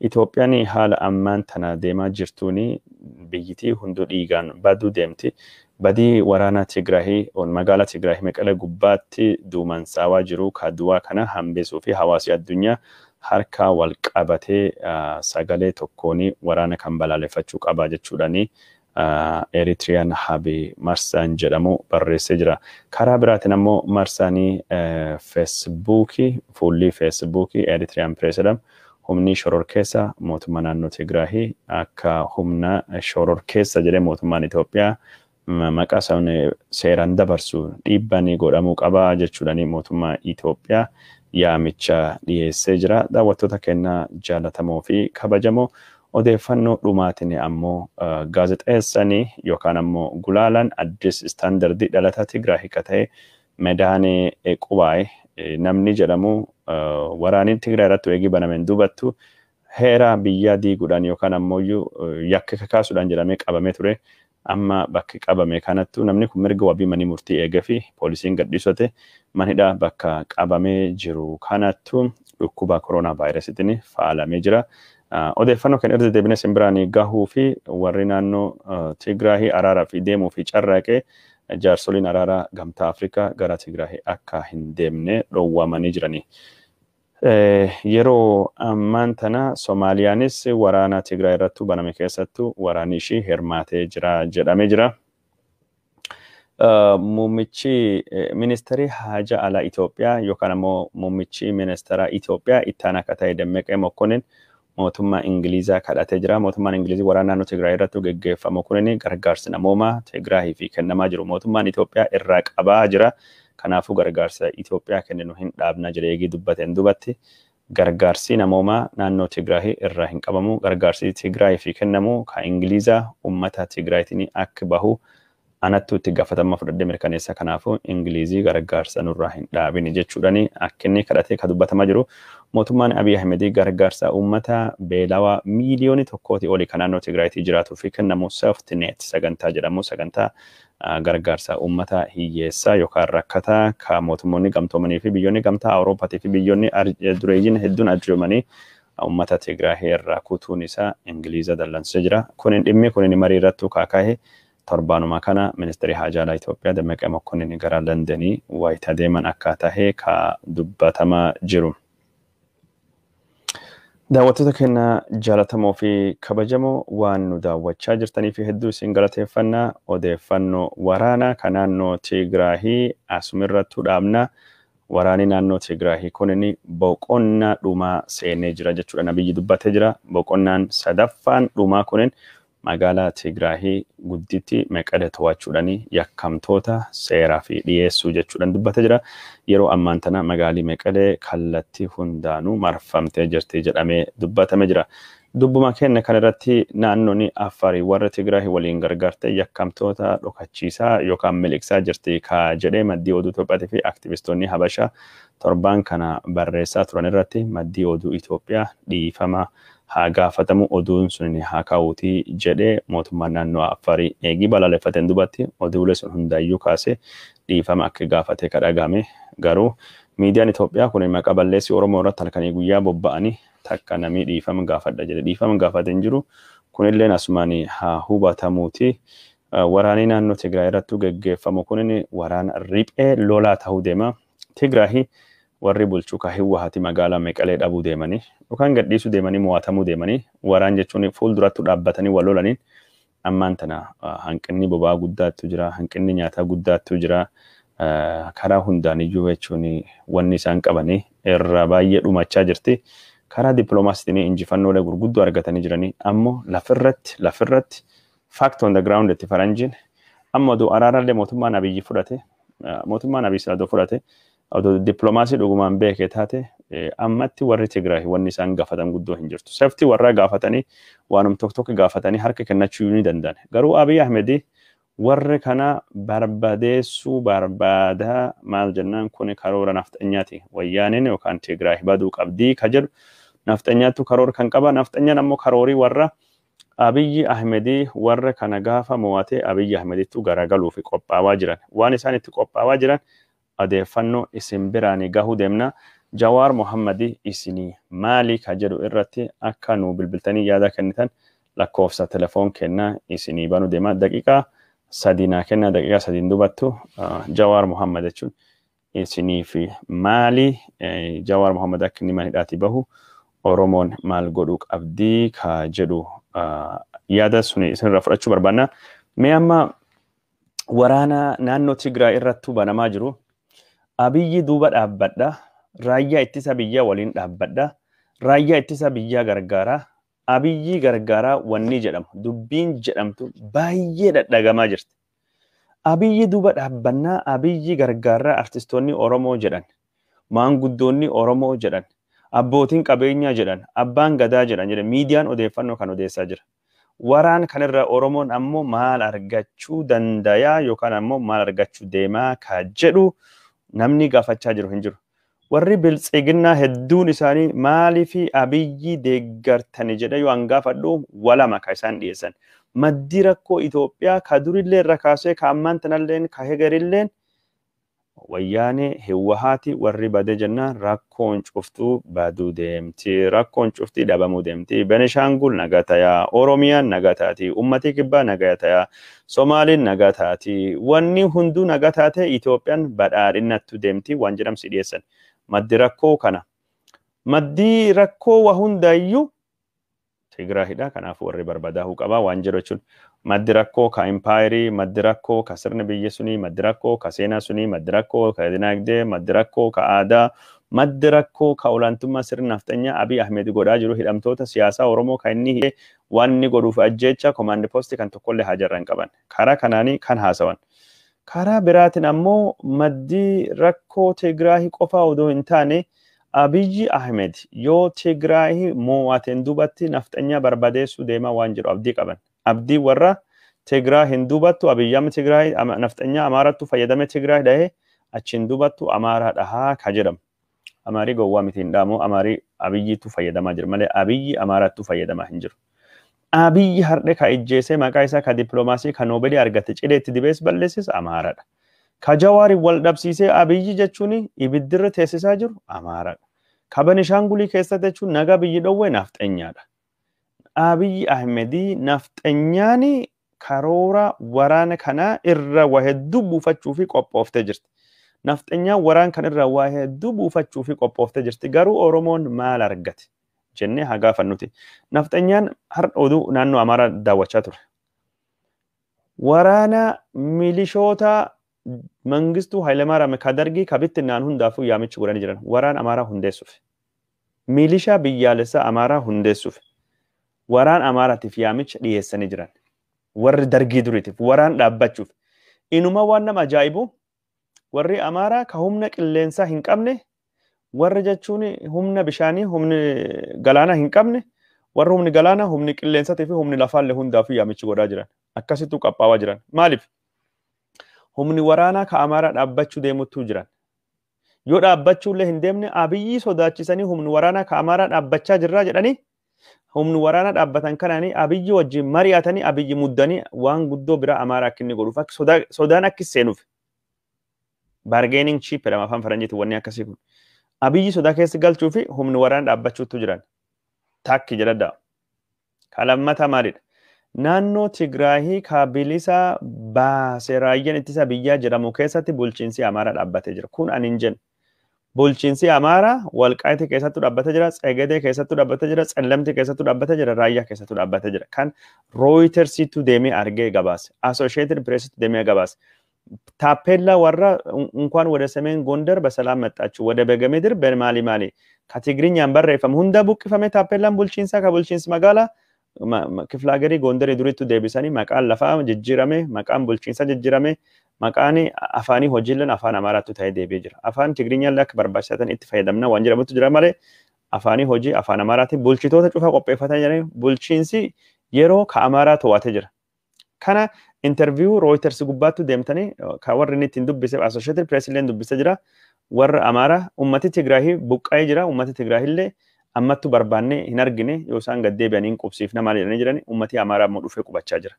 Itoophiyaan haala ammaan tana deemaa jirtuuni biyyitii hunduu dhiigaan baduu deemti. Badii waraana Tigraahii magaalaa Tigraahii Maqalee gubbaatti duumansaawaa jiru kaduwaa kana hambisuu fi hawaasi addunyaa harka wal qabatee sagalee tokkoon waraana kan balaaleffachuu qaba jechuudhaani. Eritrean Habi Marsaan jedhamu barreessee jira. Karaa biraatiin ammoo Marsaanii Feesbuukii fuulli Feesbuukii Eritrean President humni shororkeessa mootummaa naannoo Tigraahii akka humna shororkeessa jedhee mootummaan Itoophiyaa maqaa seeraan dabarsu dhiibbanii godhamuu qaba jechuudhaani mootummaa Itoophiyaa yaamicha dhiyeessee jira. Daawwattoota keenya jaalatamoo fi kabajamoo odeeffannoo dhumaatiin ammoo gaazexeessanii yookaan ammoo gulaalaan Addis Istaandardi dhalataa Tigraahii ka ta'e Medaanee Qubaay namni jedhamu waraaniin Tigraay irratti eegii banameen dubattu heera biyyaa diiguudhaan yookaan ammoo yakka kakaasuudhaan jedhamee qabamee ture amma bakki qabame kanattu namni kun mirga wabii manii murtii eegee fi poolisiin gadhiisate manhidhaa bakka qabamee jiru kanattu dhukkuba koronaa vaayirasiitiin faalamee jira. Odeeffannoo kan irra deebinee simbiraanii gahuu fi warri naannoo Tigraahii araaraa fi deemuu fi carraaqee jaarsoliin araaraa gamtaa Afrikaa gara Tigraahii akka hin deemne dhowwamanii jiranii. Yeroo ammaan tana Soomaaliyaanis waraana Tigraay irratti baname keessattuu waraanni ishii hirmaatee jira jedhamee jira. Muummichi ministeerii haja alaa Itoophiyaa yookaan ammoo muummichi ministeera Itoophiyaa itti aanaa akka ta'e Dammaqee Mokkonen mootummaa Ingilizaa kadhatee jira. Mootummaan Ingilizii waraana naannoo Tigraay irratti geggeeffamu kunini gargaarsa namoomaa Tigraahii fi kennamaa jiru. Mootummaan Itoophiyaa irraa qabaa jira. Kanaafuu gargaarsa Itoophiyaa kenninu hin dhaabna jedhee eegii dubbateen dubatti gargaarsi namoomaa naannoo Tigraahii irraa hin qabamu. Gargaarsi Tigraahii fi kennamu ka Ingilizaa uummata Tigraayitiin akka bahu anattu itti gaafatama fudhadhee mirkaneessa. Kanaafuu Ingilizii gargaarsa nurraa hin dhaabini jechuudhaani akka inni kadhatee ka dubbatamaa jiru. Mootummaan Abiy Ahmed gargaarsa uummata beelawaa miiliyoonii tokkooti oli kan naannoo Tigraayitii jiraatuu fi kennamu Softnet sagantaa jedhamu sagantaa gargaarsa uummata hiyyeessaa yookaan rakkataa ka mootummoonni gamtoomanii fi biyyoonni gamtaa Awurooppaatii fi biyyoonni dureeyyiin hedduun arjoomanii uummata Tigraahii irraa kutuun isaa Ingiliza dallansee jira. Kunin dhimmi kunin marii irrattuu kaakaa'e torbaanuma kana ministeerii haja alaa Itoophiyaa Dammaqee Mokkonen gara Londonii wayita deeman akka ta'e ka dubbatamaa jiru. Daawwattoota keenya jaalatamoo fi kabajamoo waan nu daawwachaa jirtanii fi hedduu isin galateeffannaa odeeffannoo waraanaa kan naannoo Tigraahii asumirrattu dhaabna. Waraanni naannoo Tigraahii kunin boqonnaa dhumaa seenee jira jechuudha. Nabiyyi dubbatee jira. Boqonnaan sadaffaan dhumaa kunin magaalaa Tigraahii gudditti Meqalee to'achuudhaan yakkamtoota seeraa fi dhiyeessuu jechuudhaan dubbatee jira. Yeroo ammaan tana magaalii Meqalee kallattii hundaanuu marfamtee jirti jedhamee dubbatame jira. Dubbuma keenya kan irratti naannoon Afaarii warra Tigraahii waliin gargaartee yakkamtoota dhokachiisaa yookaan miliqsaa jirti ka jedhee maddii oduu Itoophiyaatii fi aktivistoonni Habashaa torbaan kana barreessaa turan irratti maddii oduu Itoophiyaa dhiifama haa gaafatamu oduun sun haa kaa'uutii jedhee mootummaan naannoo Afaarii eegii balaaleffateen dubatti oduulee sun hundaayyuu kaasee dhiifama akka gaafate kadhagame garuu miidiyaan Itoophiyaa kun maqaa balleessii Oromoo irratti halkanii guyyaa bobba'anii takka namii dhiifama gaafadha jedhe dhiifama gaafate hin jiru kunillee asumaan haa hubatamuuti. Waraanni naannoo Tigraay irratti geggeeffamu kunin waraana riphee lolaa ta'uu deema. Tigraahii warri bulchuu ka Hiwaati magaalaa Meqalee dhabuu deemanii yookaan gadhiisuu deemanii mo'atamuu deemanii waraan jechuun fuulduratti dhaabbatanii wal lolaniin ammaan tana hanqinni boba'aa guddaatu jira, hanqinni nyaataa guddaatu jira. Karaa hundaan iyyuu jechuun wanni isaan qabanii irra baay'ee dhumachaa jirti. Karaa dippiloomaasiitiin injifannoolee gurguddoo argatanii jiranii ammoo lafirratti fact on the ground itti faranjiin amma oduu araaraallee mootummaan Abiyyi fudhate mootummaan Abiyyi Silaadoo fudhate oduu dippiloomaasii dhugumaan beekee taate ammatti warri Tigraay wanni isaan gaafatan guddoo hin jirtu. Saftii warraa gaafatanii waanum tokko gaafatanii harka kennachuu ni danda'an. Garuu Abiy Ahmed warri kana barbadeessuu barbaadaa maal jennaan kun karoora nafxanyaati. Wayyaaneen yookaan Tigraay baduu qabdii ka jedhu nafxanyaatu karoora kan qaba. Nafxanyaan ammoo karoorii warra Abiy Ahmed warra kana gaafa mo'ate Abiy Ahmedittu garagaluuf qophaawaa jiran. Waan isaan itti qophaawaa jiran odeeffannoo isin biraanii gahuu deemna. Jawaar Mohammadi isinii maali ka jedhu irratti akka nu bilbiltanii yaada kennitan lakkoofsa telefoon kennaa isinii banuu deema. Daqiiqaa sadinaa kennaa daqiiqaa sadiin dubattu Jawaar Mohammad jechuun isinii fi maali Jawaar Mohammad akka inni manidhaati bahu Oromoon maal godhuu qabdii ka jedhu yaada suni isinirraa fudhachuu barbaanna. Mee amma waraana naannoo Tigraay irratti banamaa jiru. Abiyyi duuba dhaabbadha. Raayyaa ittisa biyyaa waliin dhaabbadha. Raayyaa ittisa biyyaa gargaaraa. Abiyyi gargaaraa wanni jedhamu dubbiin jedhamtu baay'ee dhadhagamaa jirti. Abiyyi duuba dhaabbannaa Abiyyi gargaaraa artistoonni Oromoo jedhan. Maanguddoonni Oromoo jedhan. Abbootiin qabeenyaa jedhan. Abbaan gadaa jedhan jedhan. Miidiyaan odeeffannoo kan odeessaa jira. Waraan kanarra Oromoon ammoo maal argachuu dandayaa yookaan ammoo maal argachuu deemaa ka jedhu namni gaafachaa jiru hin jiru. Warri biltsiginnaa hedduun isaanii maalii fi Abiyyi deeggartani jedhe yoo hangaafadhu walama ka isaan dhiyeessan. Maddi rakkoo Itoophiyaa ka durillee irra kaasee ka ammaan tanalleen ka hegarilleen wayyaanee Hiwaati warri bade jennaan rakkoon cuftuu baduu deemti. Rakkoon cuftii dhabamuu deemti. Benishaangul nagaa tayaa, Oromiyaan nagaa taati, Uummatni kibbaa nagaa tayaa, Somaaliin nagaa taati. Wanni hunduu nagaa taate Itoophiyaan badhaadhinnattu deemti waan jedhamsi dhiyeessan. Maddi rakkoo kana. Maddi rakkoo waa hundaayyuu Tigraahidha. Kanaaf warri barbadaahuu qabaa waan jedhu jechuun. Maddi rakkoo ka impaayirii, maddi rakkoo ka sirna biyya sunii, maddi rakkoo ka seenaa sunii, maddi rakkoo ka dinagdee, maddi rakkoo ka aadaa, maddi rakkoo ka olaantummaa sirna nafxanyaa Abiy Ahmed godhaa jiru hidhamtoota siyaasaa Oromoo kan inni hidhee waan inni godhuuf ajjeecha komaandi poostii kan tokkollee hajarra hin qaban. Karaa kanaanii kan haasawan. Karaa biraatiin ammoo maddi rakkoo Tigraahii qofaa odoo hin taane Abiy Ahmed yoo Tigraahii mo'ateen dubatti nafxanyaa barbadeessuu deemaa waan jiru abdii qaban. Abdii warra Tigraay hin dubattu Abiyyam Tigraay nafxanyaa Amaarattu fayyadame Tigraay dhahee achiin dubattu Amaaraa dhahaa ka jedhamu. Amaarii gowwaa miti hin dhaamu Amaarii Abiyyiitu fayyadamaa jira malee Abiyyi Amaarattu fayyadamaa hin jiru. Abiyyi hardhe ka ijjeesee maqaa isaa ka dippiloomaasii ka noobeelii argate cileetti dibees balleessis Amaaradha. Ka Jawaari wal dhabsiisee Abiyyi jechuun ibiddirra teessisaa jiru Amaaradha. Ka Benishaangulii keessatti jechuun nagaa biyyi dhowwee nafxanyaadha. Abiy Ahmedi nafxanyaani karoora waraana kana irra waa hedduu buufachuu fi qophooftee jirti. Nafxanyaan waraan kan irra waa hedduu buufachuu fi qophooftee jirti. Garuu Oromoon maal argate? jennee haa gaafannuti. Nafxanyaan har'a oduu naannoo Amaaraa daawwachaa ture. Waraana milishoota Mangistuu Hayilamaariyaam Kadargii kabittinnaan hundaafuu yaamichi godhanii jiran waraana Amaaraa hundeessuuf. Milishaa biyyaalessaa Amaaraa hundeessuuf. Waraan Amaaraatiif yaamicha dhiyeessanii jiran. Warri dargii duriitiif waraan dhaabbachuuf. Inuma waan nama ajaa'ibu warri Amaaraa ka humna qilleensaa hin qabne warri jechuun humna bishaanii humni galaanaa hin qabne warri humni galaanaa humni qilleensaatii fi humni lafaallee hundaafuu yaamichi godhaa jiran. Akkasittuu qophaa'aa jiran. Maaliif? Humni waraanaa ka Amaaraa dhaabbachuu deemuttuu jiran. Yoo dhaabbachuullee hin deemne Abiyyi sodaachisanii humni waraanaa ka Amaaraa dhaabbachaa jirraa jedhanii humni waraanaa dhaabbatan kanaanii Abiyyi wajjin mari'atanii Abiyyi muddanii waan guddoo biraa Amaaraa akka inni godhuuf sodaan akka seenuuf. Bargaining chip jedhama afaan Faranjiitti wanni akkasii kun. Abiyyi sodaa keessa galchuu fi humni waraanaa dhaabbachuutu jiran. Takki jedhadhaa. Kalammata maalidha? Naannoo Tigraahii kaabilisaa baasee raayyaan ittisa biyyaa jedhamu keessatti bulchiinsi Amaaraa dhaabbatee jira. Kun ani hin jennu. Bulchiinsi Amaaraa Walqaayitii keessattuu dhaabbatee jira, Tseegedee keessattuu dhaabbatee jira, Tsellemtii keessattuu dhaabbatee jira, Raayyaa keessattuu dhaabbatee jira. Kan Rooyitersiitu deemee argee gabaase. Associated Pressitu deemee gabaase. ታፔላ ወራ እንኳን ወደ ሰሜን ጎንደር በሰላም መጣችሁ ወደ በገሜድር በማሊ ማሊ ካቴግሪኛ አንበረፈም ሁንዳ ቡቅፈመ ታፔላን ቡልቺንሳ ከቡልቺንስ መጋላ ክፍለ ሀገሪ ጎንደር የዱሪቱ ደቢሰኒ መቃን ለፋ ጅጅረሜ መቃን ቡልቺንሳ ጅጅረሜ መቃኒ አፋኒ ሆጂለን አፋን አማራቱ ታይ ደቢጅር አፋን ትግሪኛ ለክ በርባሻተን ኢትፋይደምና ዋንጀረሙት ጅራ ማለ አፋኒ ሆጂ አፋን አማራቲ ቡልቺቶ ተጩፋ ቆጴፈታ ጀኔ ቡልቺንሲ የሮ ከአማራ ተዋተ ጅራ kana interview Reuters gubbaatu deemtanii ka warri inni ittiin dubbise Associated Press illee dubbise jira warra Amaaraa ummati Tigraahii buqqa'ee jira ummati Tigraahii illee ammattu barbaannee hin argine yoo isaan gad deebi'anii hin qubsiifna maal jedhanii jiran ummati Amaaraa immoo dhufee qubachaa jira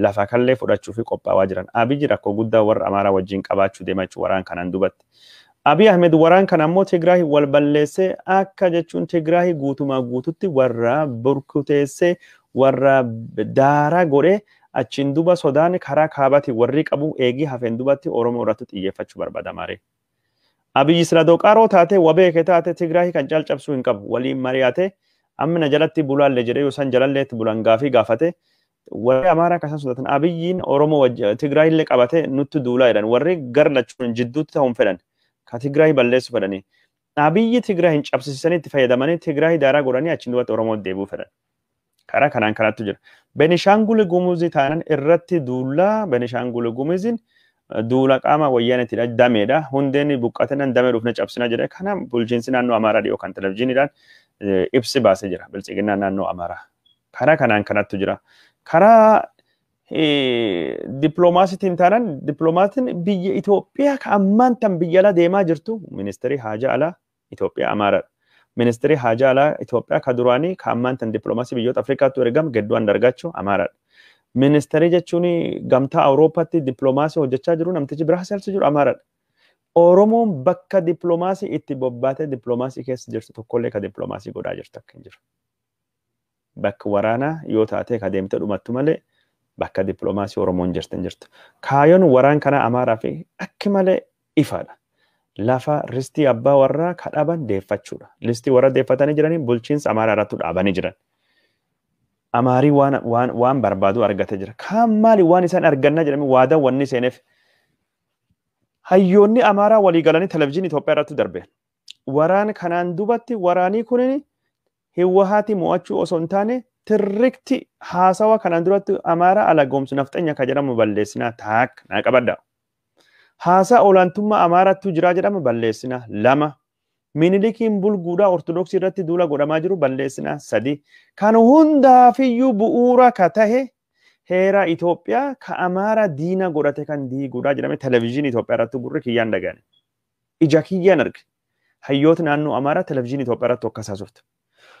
lafa kallee fudhachuu fi qophaa'aa jiran Abiyyi rakkoo guddaa warra Amaaraa wajjin qabaachuu deemaa jechuun waraan kanaan dubatti. Abiy Ahmed waraan kana ammoo Tigraahii wal balleessee akka jechuun Tigraahii guutumaa guututti warra burkuteessee warra daaraa godhee achiin duba sodaan karaa kaabati warri qabu eegii hafeen dubatti Oromoo irratti xiyyeeffachuu barbaada maaree. Abiyyi sila doqaaroo taate wabeeke taate Tigraahii kan calcabsuu hin qabu waliin mari'ate ammina jalatti bulaalle jedhee yoosan jalalleetti bulan gaafii gaafate warri Amaaraa kasan sodatan Abiyyiin Oromoo Tigraahii illee qabate nutti duulaa jedhan warri gar lachuun jidduutti ta'uun fedhan ka Tigraahii balleessu fedhanii. Abiyyi Tigraahii cabsisanii itti fayyadamanii Tigraahii daaraa godhanii achiin dubatti Oromoo deebuu fedhan. Karaa kanaan kanattu jira. Benishangul Gumuzii taanan irratti duulaa Benishangul Gumuzin duula qaama wayyaanitti dameedha. Hundeen buqqatan damee dhufne cabsina jedhe. Kana bulchiinsi naannoo Amaaraa dhiyoo kan televezyiiniidhaan ibsi baasee jira. Bilchiginaa naannoo Amaaraa. Karaa kanaan kanattu jira. Karaa dippiloomaasiitiin taanan dippiloomaasiin biyya Itoophiyaa ka ammaan tan biyya alaa deemaa jirtu ministeerii haajaa alaa Itoophiyaa Amaaraadha. Ministeerii haajaa alaa Itoophiyaa ka duraanii ka ammaan tan dippiloomaasii biyyoota Afrikaatti ergam Gedduu Andargaachoo Amaaraadha. Ministeerii jechuun gamtaa Awurooppaatti dippiloomaasii hojjechaa jiru namtichi Biraaselsi jiru Amaaraadha. Oromoon bakka dippiloomaasii itti bobbaatee dippiloomaasii keessa jirtu tokkollee ka dippiloomaasii godhaa jirtu akka hin jiru. Bakka waraanaa yoo taatee ka deemtee dhumattu malee bakka dippiloomaasii Oromoon jirtu hin jirtu. Kaayoon waraan kana Amaaraa fi akki malee ifaadha. Lafa ristii abbaa warraa ka dhaban deeffachuudha. Listii warra deeffatanii jiranii bulchiinsa Amaaraa irratti dhaabanii jiran. Amaarii waan barbaadu argatee jira. Kaan maali waan isaan argannaa jedhanii waadaan wanni seeneef. Hayyoonni Amaaraa walii galanii televezyiinii Itoophiyaa irratti darbe. Waraan kanaan dubatti waraanii kunin Hiwwahaati mo'achuu osoo hin taane tirrikti haasawa kanaan duratti Amaaraa alagoomsu nafxanya ka jedhamu balleessinaa taak naa qabadda. Haasaa olaantummaa Amaaraattu jiraa jedhamu balleessinaa 2. Minilikiin bulguudhaa Ortodoksii irratti duula godhamaa jiru balleessinaa 3. Kan hundaafiyyuu bu'uura ka tahe heera Itoophiyaa ka Amaaraa diina godhate kan diiguudhaa jedhame televezyiinii Itoophiyaa irratti gurri kiyyaan dhaga'ane. Ija kiyyaan arge. Hayyoota naannoo Amaaraa televezyiinii Itoophiyaa irratti hokkasaa turte.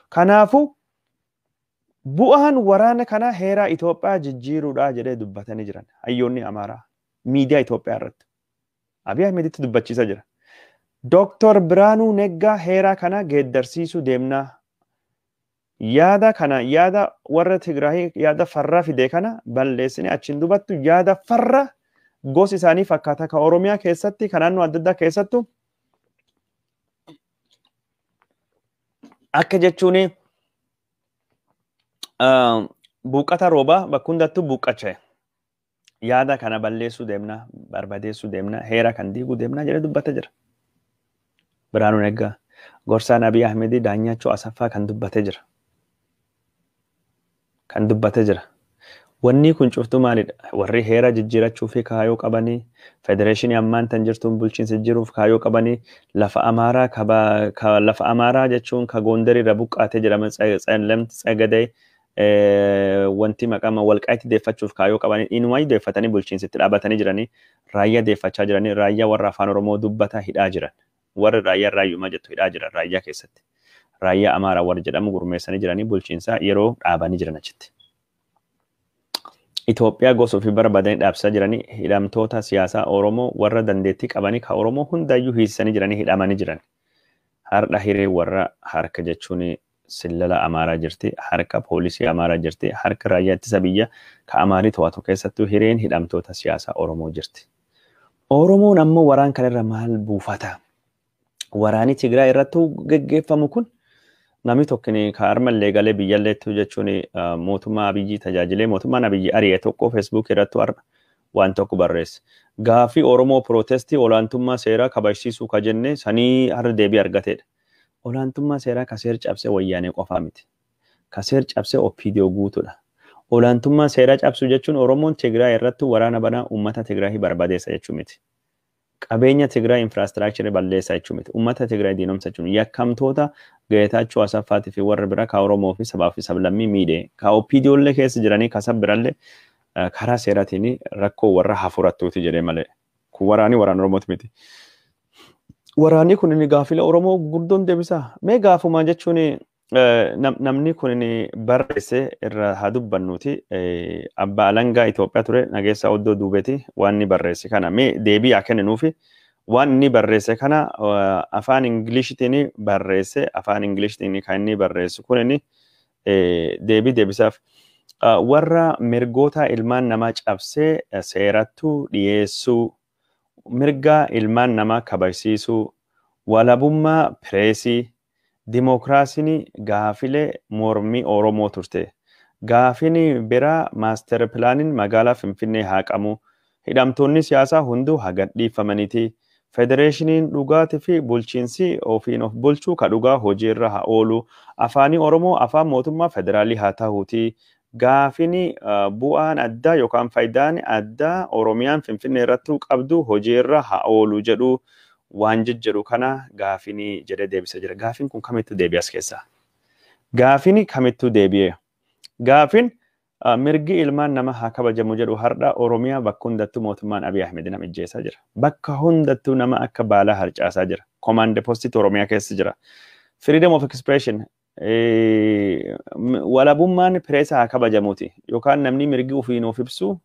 Kanaafuu bu'aan waraana kana heera Itoophiyaa jijjiiruudhaa jedhee dubbatanii jiran hayyoonni Amaaraa miidiyaa Itoophiyaa irratti. Abiy Ahmeditti dubbachiisaa jira. Dr. Biraanuu Neggaa heera kana geeddarsiisuu deemnaa. Yaada kana yaada warra Tigraahii yaada farraa fidee kana balleessine achiin dubattu yaada farra gosi isaanii fakkaata ka Oromiyaa keessatti ka naannoo adda addaa keessattu akka jechuun buuqata roobaa bakka hundattuu buuqqacha. Yaada kana balleessuu deemna, barbadeessuu deemna, heera kan diiguu deemna jedhee dubbata jira. Biraanuu Neggaa gorsaan Abiy Ahmedii Daanyachoo Asaffaa kan dubbate jira. Kan dubbate jira. Wanni kun cuftuu maalidha? Warri heera jijjiirachuu fi kaayoo qabanii, federeeshinii ammaan tan jirtuun bulchiinsa jiruuf kaayoo qabanii, lafa amaaraa jechuun ka Gondar irra buqqaatee jedhama lamti tsagadee wanti maqama walqaa'itti deeffachuuf kaayoo qabanii inumaa deeffatanii bulchiinsitti dhaabatanii jiranii raayyaa deeffachaa jiranii raayyaa warra afaan Oromoo dubbata hidhaa jiran. Warri raayyaa raayyumaa jettu hidhaa jiran raayyaa keessatti. Raayyaa amaaraa warra jedhamu gurmeessanii jiranii bulchiinsaa yeroo dhaabanii jiran achitti. Itoophiyaa gosa ofii barbaadanii dhaabsisaa jiranii hidhamtoota siyaasaa Oromoo warra dandeettii qabanii ka Oromoo hundayyuu hiisanii jiranii hidhamanii jiran. Har'a hiree warra harka jechuun sillala amaaraa jirti, harka poolisii amaaraa jirti, harka raayyaa ittisa biyya ka amaarii to'atu keessattuu hireen hidhamtoota siyaasaa Oromoo jirti. Oromoon ammoo waraan kanarra maal buufata? Waraani Tigraay irratti geggeeffamu kun namni tokkini ka armallee galee biyyalleetti jechuun mootummaa Abiyyi tajaajilee mootummaan Abiyyi ari'ee tokko Facebook irratti waan tokko barreesse. Gaafii Oromoo protestii olaantummaa seeraa kabachiisuu ka jenne sanii har'a deebii argateedha. Olaantummaa seeraa ka seera cabsee wayyaanee qofaa miti. Ka seera cabsee OPDO guutuudha. Olaantummaa seeraa cabsuu jechuun Oromoon Tigraay irratti waraana banaa uummata Tigraay barbadeessa jechuu miti. Qabeenya Tigraay infraastiraakcharii balleessa jechuu miti. Uummata Tigraay diinomsa jechuun yakkamtoota Geetaachoo Asaffaatii fi warra biraa ka Oromoo fi sabaa fi sablammii miidhee ka OPDO illee keessa jiranii ka sab birallee karaa seeraatiin rakkoo warra hafuurattuuti jedhee malee. Kun waraanii waraana Oromooti miti. Waraanii kun inni gaafila Oromoo guddoon deebisaa. Mee gaafumaa jechuun namni kun inni barreesse irra haa dubbannuuti. Abbaa Alangaa Itoophiyaa ture Nageessaa Oddoo Duubeeti waan inni barreesse kana. Mee deebii haa kenninuufi waan inni barreesse kana afaan Ingilishtiin barreesse. Afaan Ingilishtiin kan inni barreessu kun inni deebii deebisaaf. Warra mirgoota ilmaan namaa cabsee seerattuu dhiyeessuu mirga ilmaan namaa kabajsiisuu, walabummaa pireesii, dimookiraasiin gaafilee mormii Oromoo turte. Gaafiin biraa maaster pilaaniin magaalaa Finfinnee haa qabu. Hidhamtoonni siyaasaa hunduu haa gadhiifamaniiti. Federeeshiniin dhugaatii fi bulchiinsi ofiin of bulchuu ka dhugaa hojiirra haa oolu. Afaanii Oromoo afaan mootummaa federaalii haa ta'uuti. Gaafini bu'aan addaa yookaan faayidaan addaa Oromiyaan Finfinnee irratti qabdu hojiirra haa oolu jedhu waan jedhu kana gaafini jedhee deebisa jira. Gaafin kun kamittuu deebi'e as keessaa? Gaafini kamittuu deebi'e? Gaafin mirgi ilmaan nama haa kabajamu jedhu har'a Oromiyaa bakka hundattuu mootummaan Abiy Ahmed nama ijjeessaa jira. Bakka hundattuu nama akka baalaa harcaasaa jira. Command Post Oromiyaa keessa jira. Freedom of expression walabummaan pireesa haa kabajamuuti yookaan namni mirgi ofiin of ibsu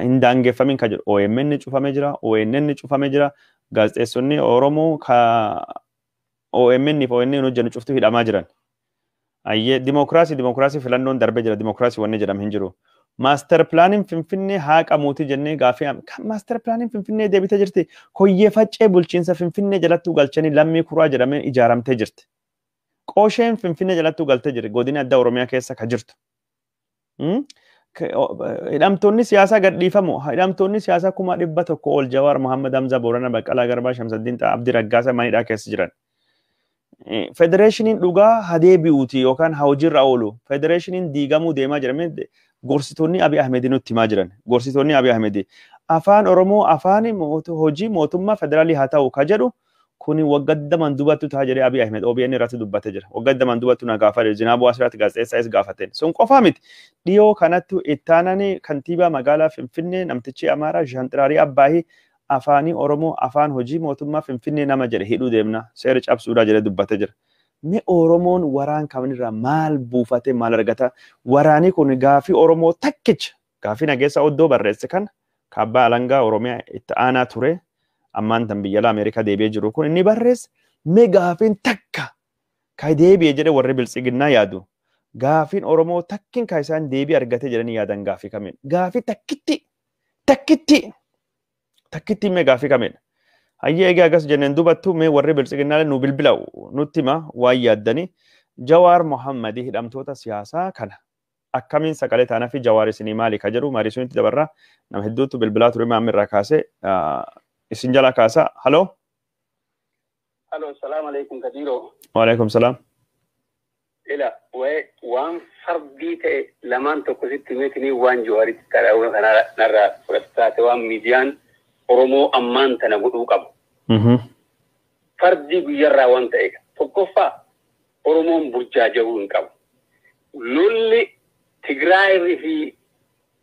hin daangeffamin ka jedhu OMN cufamee jira, ONN cufamee jira, gaazexeessonni Oromoo ka OMN fi ONN hojjennu cuftuu hidhamaa jiran. Ayyee dimookiraasii filannoon darbee jira, dimookiraasii wanni jedhamu hin jiru. Maaster pilaaniin Finfinnee haa qamuuti jennee gaafii maaster pilaaniin Finfinnee deebitee jirti. Hoyyee faccee bulchiinsa Finfinnee jalatti galchanii lammii kuraa jedhamee ijaaramtee jirti. Qosheen Finfinnee jalatti galtee jirti. Godina addaa Oromiyaa keessa ka jirtu. Hidhamtoonni siyaasaa gadhiifamu. Hidhamtoonni siyaasaa 100,000 ol Jawaar Mohaammed Hamza Boorana Baqqalaa Garbaa Shamsaddiin Abdii Raggaasaa manidhaa keessa jiran. Federeeshiniin dhugaa haa deebi'uuti yookaan haa hojiirra oolu. Federeeshiniin diigamuu deemaa jiran gorsitoonni Abiy Ahmed nutti himaa jiran. Gorsitoonni Abiy Ahmed afaan Oromoo afaan hojii mootummaa federaalii haa ta'u ka jedhu kuni waggaddaman dubattu ta'a jedhee Abiy Ahmed OBN irratti dubbatee jira. Waggaddaman dubattu na gaafate Zinaabuu Asiraatti gaazexeessaas gaafateen. Sun qofaa miti. Dhiyoo kanatti ittaananii kantiibaa magaalaa Finfinnee namtichi Amaaraa Jaanxiraarii Abbaahii afaanii Oromoo afaan hojii mootummaa Finfinnee nama jedhe hidhuu deemna. Seera cabsuudhaa jedhee dubbatee jira. Mee Oromoon waraan kaminirraa maal buufate maal argata? Waraanii kun gaafii Oromoo takkicha gaafii Nageessaa Oddoo barreesse kan Abbaa Alangaa Oromiyaa itti aanaa ture. Ammaan tan biyya Ameerikaa deebi'ee jiru kun inni barreesse mee gaafiin takka ka deebi'ee jedhe warri biltsiginnaa yaadu. Gaafiin Oromoo takkin ka isaan deebii argatee jedhanii yaadan gaafii kameen? Gaafii takkitti mee gaafii kameen? Hayyee egaa agas jenneen dubattu mee warri biltsiginnaa nu bilbila nutti hima waan yaaddanii Jawaar Mohammadi hidhamtoota siyaasaa kana akkamiin sagalee taanaa fi Jawaar isinii maali ka jedhu marii sunitti dabarraa nama hedduutu bilbilaa ture maamirraa kaasee isin jala kaasaa. Haloo. Hello, assalamu alaikum Kadiro. Wa alaikum salam. Ila, waan fardii ta'e lamaan tokko sitti meetini waan Jawaaritti taa'uun kana narraa fudhattaate waan miidiyaan Oromoo ammaan tana godhuu qabu. Fardii guyyarraa waan ta'e tokkoffaa Oromoon burjaaja'uu hin qabu. Lolli Tigraay fi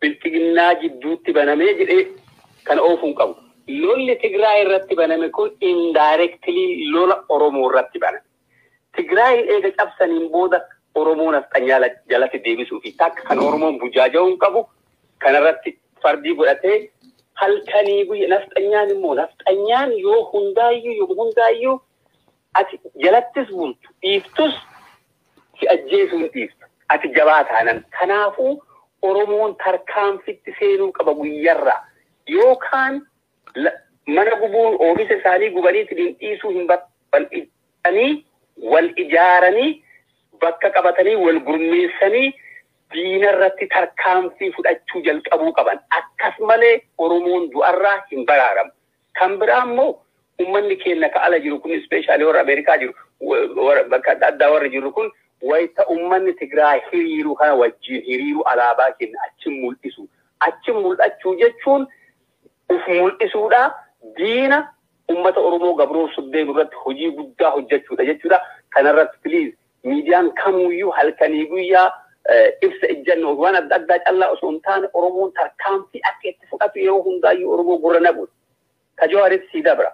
Bilxiginnaa jidduutti banamee jedhee kan oofuu hin qabu. Lolli Tigraay irratti baname kun indirectly lola Oromoo irratti baname. Tigraay eega cabsaniin booda Oromoon nafxanyaa jalatti deebisuu fi takka kan Oromoon burjaaja'uu hin qabu kanarratti fardii godhatee halkanii guyya nafxanyaan immoo nafxanyaan yoo hundaayyuu ati jalattis bultu dhiiftus si ajjeesuu hin dhiiftu ati jabaa taanan kanaafuu Oromoon tarkaanfitti seenuu qaba guyyarraa yookaan mana gubuun oomisha isaanii gubaniitiin dhiisuu hin bal'isanii wal ijaaranii bakka qabatanii wal gurmeessanii diina irratti tarkaanfii fudhachuu jalqabuu qaban akkas malee Oromoon du'arraa hin baraaramu. Kan biraa immoo uummanni keenya ka ala jiru kun ispeeshaalii warra Ameerikaa jiru bakka addaa warra jiru kun wayita uummanni Tigraay hiriiru kana wajjin hiriiru alaabaa keenya achi mul'isu. Achi mul'achuu jechuun uf mul'isuudha diina ummata Oromoo gabroomsuuf deemu irratti hojii guddaa hojjechuudha jechuudha. Kanarratti please miidiyaan kamuyyuu halkanii guyyaa ibsa ejjannoo waan adda addaa callaa osoo hin taane Oromoon tarkaanfii akka itti fudhatu yeroo hundaayyuu Oromoo gurra nabuudha. Ka Jawaaritti sii dabra.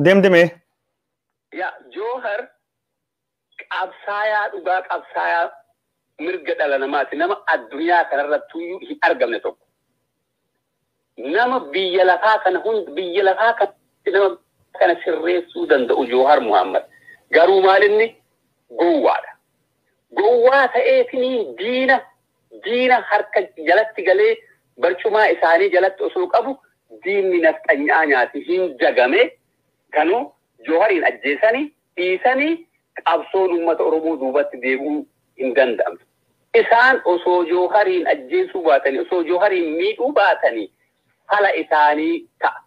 Deemdemee. Yaa Jawahar qabsaayaa dhugaa qabsaayaa mirga dhala namaati nama addunyaa kanarrattuyyuu hin argamne tokko. Nama biyya lafaa kana nama kana sirreessuu danda'u Jawahar Muhammad. Garuu maalinni gowwaadha. Gowwaa ta'eetiin diina harka jalatti galee barcumaa isaanii jalatti osoo qabu diinni nafxanyaa nyaati hin jagame kanuu Jawahariin ajjeesanii dhiisanii qabsoon uummata Oromoo duubatti deebi'uu hin danda'amtu. Isaan osoo Jawahariin ajjeesuu baatanii osoo Jawahariin miidhuu baatanii fala isaanii ta'a.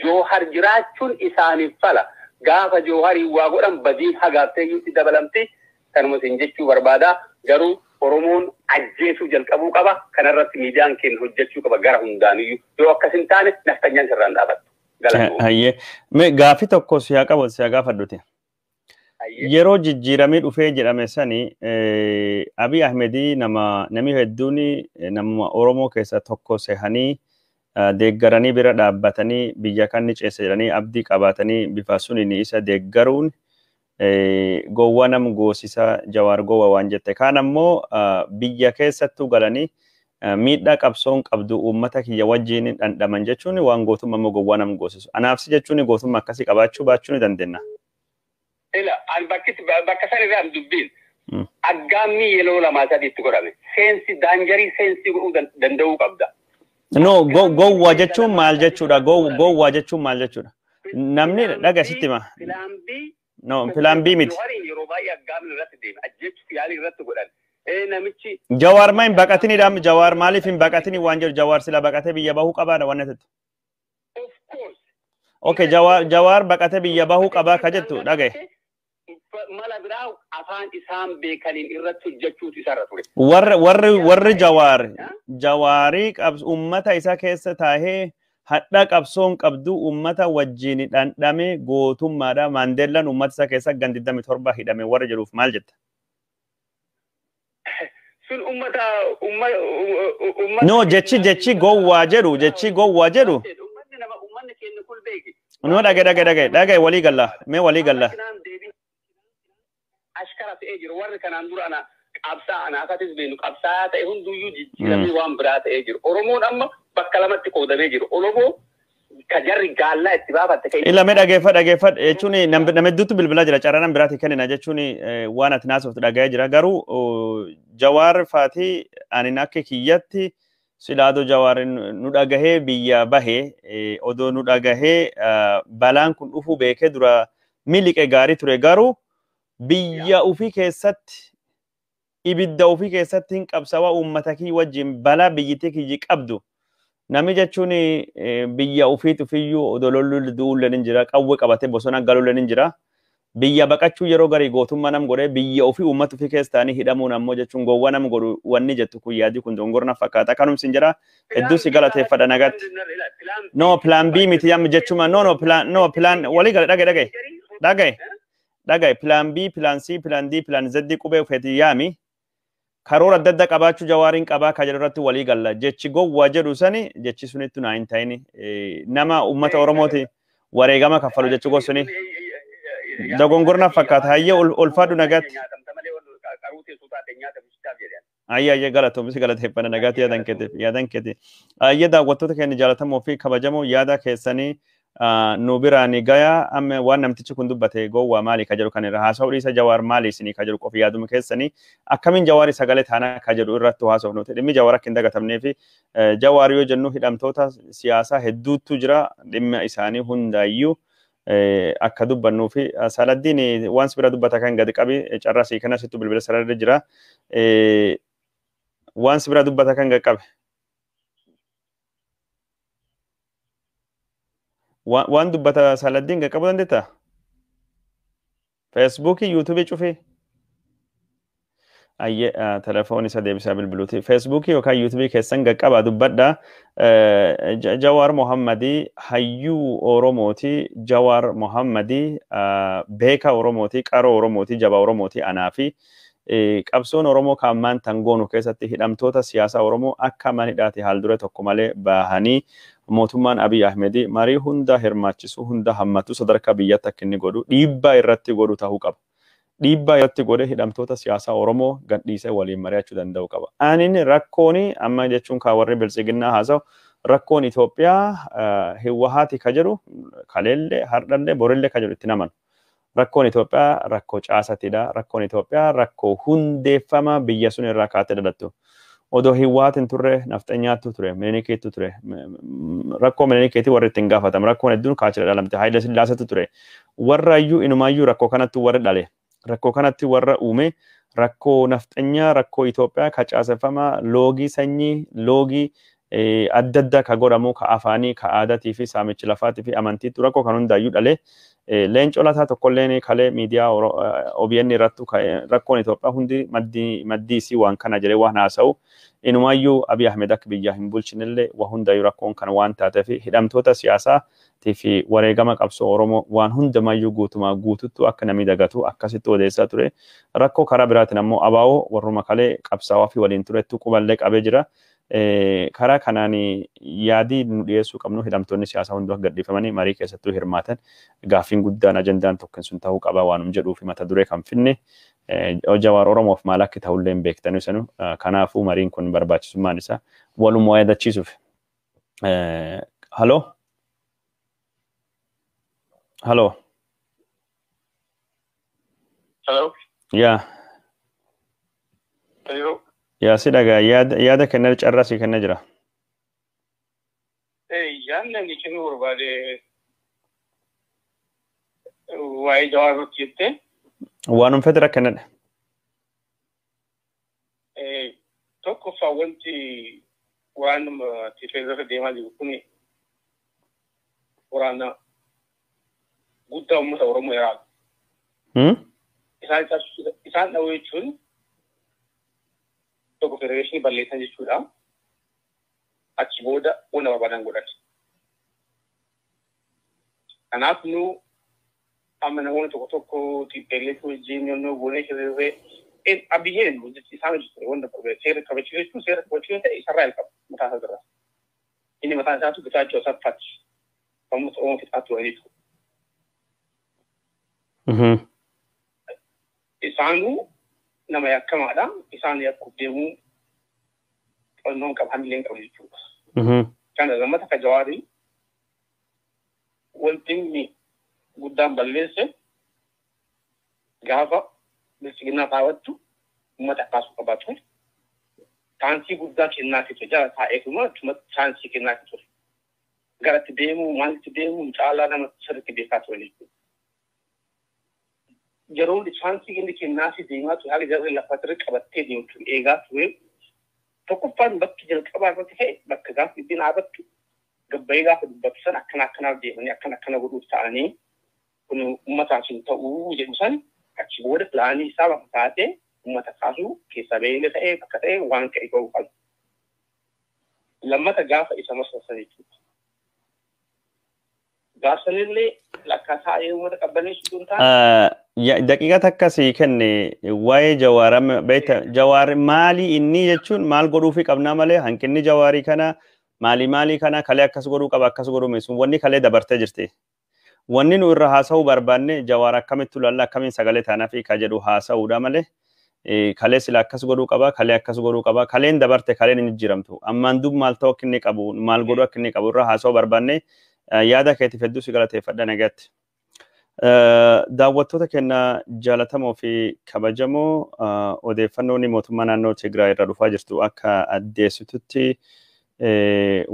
Jawahar jiraachuun isaaniif fala. Gaafa Jawahariin waa godhan badiin hagaafteeyyuutti dabalamti. Kanuma isin jechuu barbaada. Garuu Oromoon ajjeesuu jalqabuu qaba. Kanarratti miidiyaan keenya hojjechuu qaba gara hundaaniyyuu. Yoo akkas hin taane nafxanyaan sirraan dhaabattu. Hayyee. Gaaffii tokko siyaa qabu siyaa gaafadhuti. Yeroo jijjiiramee dhufee jedhame sani Abiy Ahmedii namni hedduun nama Oromoo keessaa tokko sehanii deeggaranii bira dhaabbatanii biyya kanni ceessa jedhanii abdii qabaatanii bifa suniin isa deeggaruun gowwaa nam goosisa Jawaar gowwaa waan jette. Kaan ammoo biyya keessattuu galanii miidhaa qabsoon qabdu uummata kiyya wajjin dhandhaman jechuun waan gootummaa immoo gowwaa nam goosisu. Anaafsi jechuun gootummaa akkasii qabaachuu baachuu ni dandeenya. Bakka san irraa dubbiin aggaamii yeroo lamaa sadiitti godhame seensi daanjarii seensii godhuu danda'uu qabda. No, gowwaa jechuun maal jechuudha? Gowwaa jechuun maal jechuudha? Namni dhaga sitti ma? No, filaan bii miti. Yeroo baay'ee aggaamii irratti deema. Ajjeechuuf yaalii irratti godhan. Namichi Jawaar ma hin baqatinidha? Jawaar maaliif hin baqatini waan jedhu Jawaar sila baqatee biyya bahuu qabaadha waan jettu. Of course. Okay, Jawaar baqatee biyya bahuu qabaa ka jettu dhagaye. Mala biraa afaan isaan beekaniin irratti hojjechuutu isarra ture. Warri Jawaarii ummata isa keessa taahee hadha qabsoon qabdu ummata wajjin dhandhame gootummaadha. Maandeellaan ummata isa keessa gandi 27 hidhame warra jedhuuf maal jetta? Sun ummata No, jechi gowwaa jedhu. Ummanni keenya kul beeki. No, dhagaye walii galla. Mee walii galla. Ashkara ta'ee jiru warri kanaan dura ana qabsaa ana akkatis beenu qabsaa ta'e hunduyyuu jijjiiramee waan biraa ta'ee jiru. Oromoon amma bakka lamatti qoodamee jiru. Oromoo ka jarri gaallaa itti baafatte kai. Ilame dhageeffadha jechuun nama hedduutu bilbilaa jira carraa nama biraatti kennina jechuun waan ati naasoftu dhaga'ee jira. Garuu Jawaar faatii ani akka kiyyatti silaadoo Jawaar nu dhagahee biyya bahee odoo nu dhagahee balaan kun dhufuu beekee dura miliqe gaarii ture garuu biyya ofii keessatti ibidda ofii keessatti hin qabsawa uummata kii wajjin balaa biyyittii kiyyi qabdu namni jechuun biyya ofiitu fiyyuu odolollu du'uulleen hin jira qawwe qabatee bosona galuulleen hin jira biyya baqachuu yeroo garii gootummaa nam godhee biyya ofii uummata ofii keessa ta'anii hidhamuun ammoo jechuun gowwa nam godhu wanni jettu kun yaadii kun dongorna fakkaata kanumsi hin jira hedduu si galateeffadha nagatti no plan B miti yam jechuma no plan walii gala dhagaye plan B plan C plan D plan Z qubee ufeeti yaami karoora adda addaa qabaachuu jawaariin qabaa ka jedhu walii galla jechi gowwaa jedhu sani jechi sunittu naa hin ta'ini nama uummata Oromooti wareegama kaffalu jechuu gossuni dogongorna fakkaata hayyee ulfaadhu nagaatti ayya galatoomisi galateeffana nagaatti yaadan keeti ayya daawwattoota keenya jaalatamoo fi kabajamoo yaada keessanii nu biraani gaya amma waan namtichi kun dubbate gowwaa maali ka jedhu kan irra haasa'u dhiisa jawaar maali isinii ka jedhu qofi yaaduma keessanii akkamiin jawaari sagalee taanaa ka jedhu irratti haasa'u dhimmi jawaar akka hin dagatamnee fi jawaar yoo jennu hidhamtoota siyaasaa hedduutu jira dhimma isaanii hundaayyuu akka dubbannuu fi saladdiin waan bira dubbata kan gadi qabi carrasii kana sittu bilbila sararra jira waan bira dubbata kan gadi qabi waan dubbata saladdiin gadi qabu dandeetta feesbuukii yuutuubii cufii ayye telefoon isa deebisaa bilbiluuti feesbuukii yookaan yuutuubii keessan gadi qaba dubbadha Jawaar Mohammadii hayyuu Oromooti Jawaar Mohammadii beeka Oromooti qaroo Oromooti jaba Oromooti anaa fi qabsoon Oromoo kaammaan tangoonu keessatti hidhamtoota siyaasaa Oromoo akka manidhaati haal dure tokko malee bahanii mootummaan Abiy Ahmedii marii hunda hirmaachisu hunda hammatu sadarkaa biyyatti akka inni godhu dhiibbaa irratti godhu ta'uu qaba. Dhiibbaa irratti godhe hidhamtoota siyaasaa Oromoo gadhiisee waliin mari'achuu danda'u qaba. Ani rakkooni amma jechuun ka warri bilisiginnaa haasa'u rakkoon Itoophiyaa hiwwahaati ka jedhu kaleellee hardhallee borillee ka jedhu itti namanu. Rakkoon Itoophiyaa rakkoo caasatidha. Rakkoon Itoophiyaa rakkoo hundeeffama biyya sun irraa kaatee dhalattu. Odoo hiwwaatiin turre nafxanyaattu ture meenikeettu ture rakkoo meenikeetii warri ittiin gaafatamu rakkoon hedduun kaachira dhalamte Haayile Sillaasatu ture warraayyuu inumaayyuu rakkoo kanatti warri dhale rakkoo kanatti warra uume rakkoo nafxanyaa rakkoo Itoophiyaa ka caaseffama loogii sanyii loogii adda addaa ka godhamu ka afaanii ka aadaatii fi saamichi lafaatii fi amantiitu rakkoo kan hundaayyuu dhale leencoo lataa tokkolleen kalee miidiyaa OBN irrattu rakkoon Itoophiyaa hundi maddii isii waan kana jedhee waan haasa'u inumaayyuu Abiy Ahmed akka biyyaa hin bulchinillee waa hundaayyuu rakkoon kana waan taateef hidhamtoota siyaasaa fi wareegama qabsoo Oromoo waan hundamayyuu guutumaa guututtu akka namni dagatu akkasitti odeessaa ture rakkoo karaa biraatiin ammoo abaa'oo warruma kalee qabsaawaa fi waliin turettu quballee qabee jira. Karaa kanaan yaadii nu dhiyeessuu qabnu hidhamtoonni siyaasaa hunduu gadhiifamanii marii keessattuu hirmaatan gaaffiin guddaan ajandaan tokko sun ta'uu qaba waanum jedhuu fi mata duree kan finne Jawaar Oromoof maal akka ta'ullee hin beektanii sanu kanaafuu mariin kun barbaachisummaan isaa walumaa yaadachiisuuf. Haloo? Haloo? Haloo? Yaa. Haloo? Yaa si dhagaa yaada kenna carraa si kenna jira. Yaadni ani kennuu barbaade waa'ee Jawaaritti jettee. Waanum fedhe rakkannadha. Tokkoffaa wanti waan tiifeerra deemaa jiru kuni waraana guddaa uummata Oromoo yaraatu. Isaan dhawuu jechuun tokko federeeshinii balleessan jechuudha. Achi booda wanta barbaadan godhatu. Kanaaf nu amma namoonni tokko tokko tiipeelleetti wajjin yommuu goonee shirree abiyyeen isaan hojjetu wanta seera kabachiisuu jechuun seera kabachiisuu ta'e isarraa ilqaba mataa isaa irraa. Inni mataa isaatu bitaachuu saffaati. Uummata Oromoo fixaatu waliitu. Isaanuu nama yakkamaadha. Isaan yakkuuf deemuu qonnoon qaba hamileen qabu jechuudha. Kana lammata ka Jawaarii wanti inni guddaan balleesse gaafa bilisiginnaa taawwattu uummata akkaasuu qabaatu chaansii guddaa kennaafii ture jala taa'eetuma chaansii kennaafii ture. Garatti deemuu maalitti deemuu caalaa nama sirriitti beekaa ture jechuudha. yeroo chaansii inni kennaa fi deemaa ture haala jarri lafa ture qabattee deemtu eegaa ture tokkoffaan bakki jalqabaa irratti ta'e bakka gaafa ittiin dhaabattu gabbayee gaafa dubbatu san akkanaaf deemanii akkana godhuuf ta'anii kun ummataaf hin ta'uu jedhu san achi booda pilaanii isaa bakka taatee ummata kaasuu keessa beeyne ta'ee bakka ta'e waan ka'e ta'uu qabu. Lammata gaafa isa masoosan jechuudha. Gaafsanillee lakkaataa uummata qabbaneessu tun taate. Daqiiqa takkasii kenne waa'ee jawaaraa beekta jawaar maali inni jechuun maal godhuufi qabnaa malee hanqinni jawaarii kana maali kana kalee akkas godhuu qaba akkas godhuu meessuun wanni kalee dabartee jirti. Wanni nu irra haasa'uu barbaanne jawaar akkamitti ilaalla akkamiin sagalee taanaa fi ka jedhu haasa'uudha malee kalee sila akkas godhuu qaba kalee akkas godhuu qaba kaleen dabarte kaleen hin jijjiiramtu ammaan dub maal ta'uu akka inni qabu maal godhuu akka inni qabu irra haasa'uu barbaanne yaada keetiif hedduu si galateeffadha nagaatti. Daawwattoota keenya jaalatamoo fi kabajamoo odeeffannoon mootummaa naannoo Tigraay irra dhufaa jirtu akka addeessitutti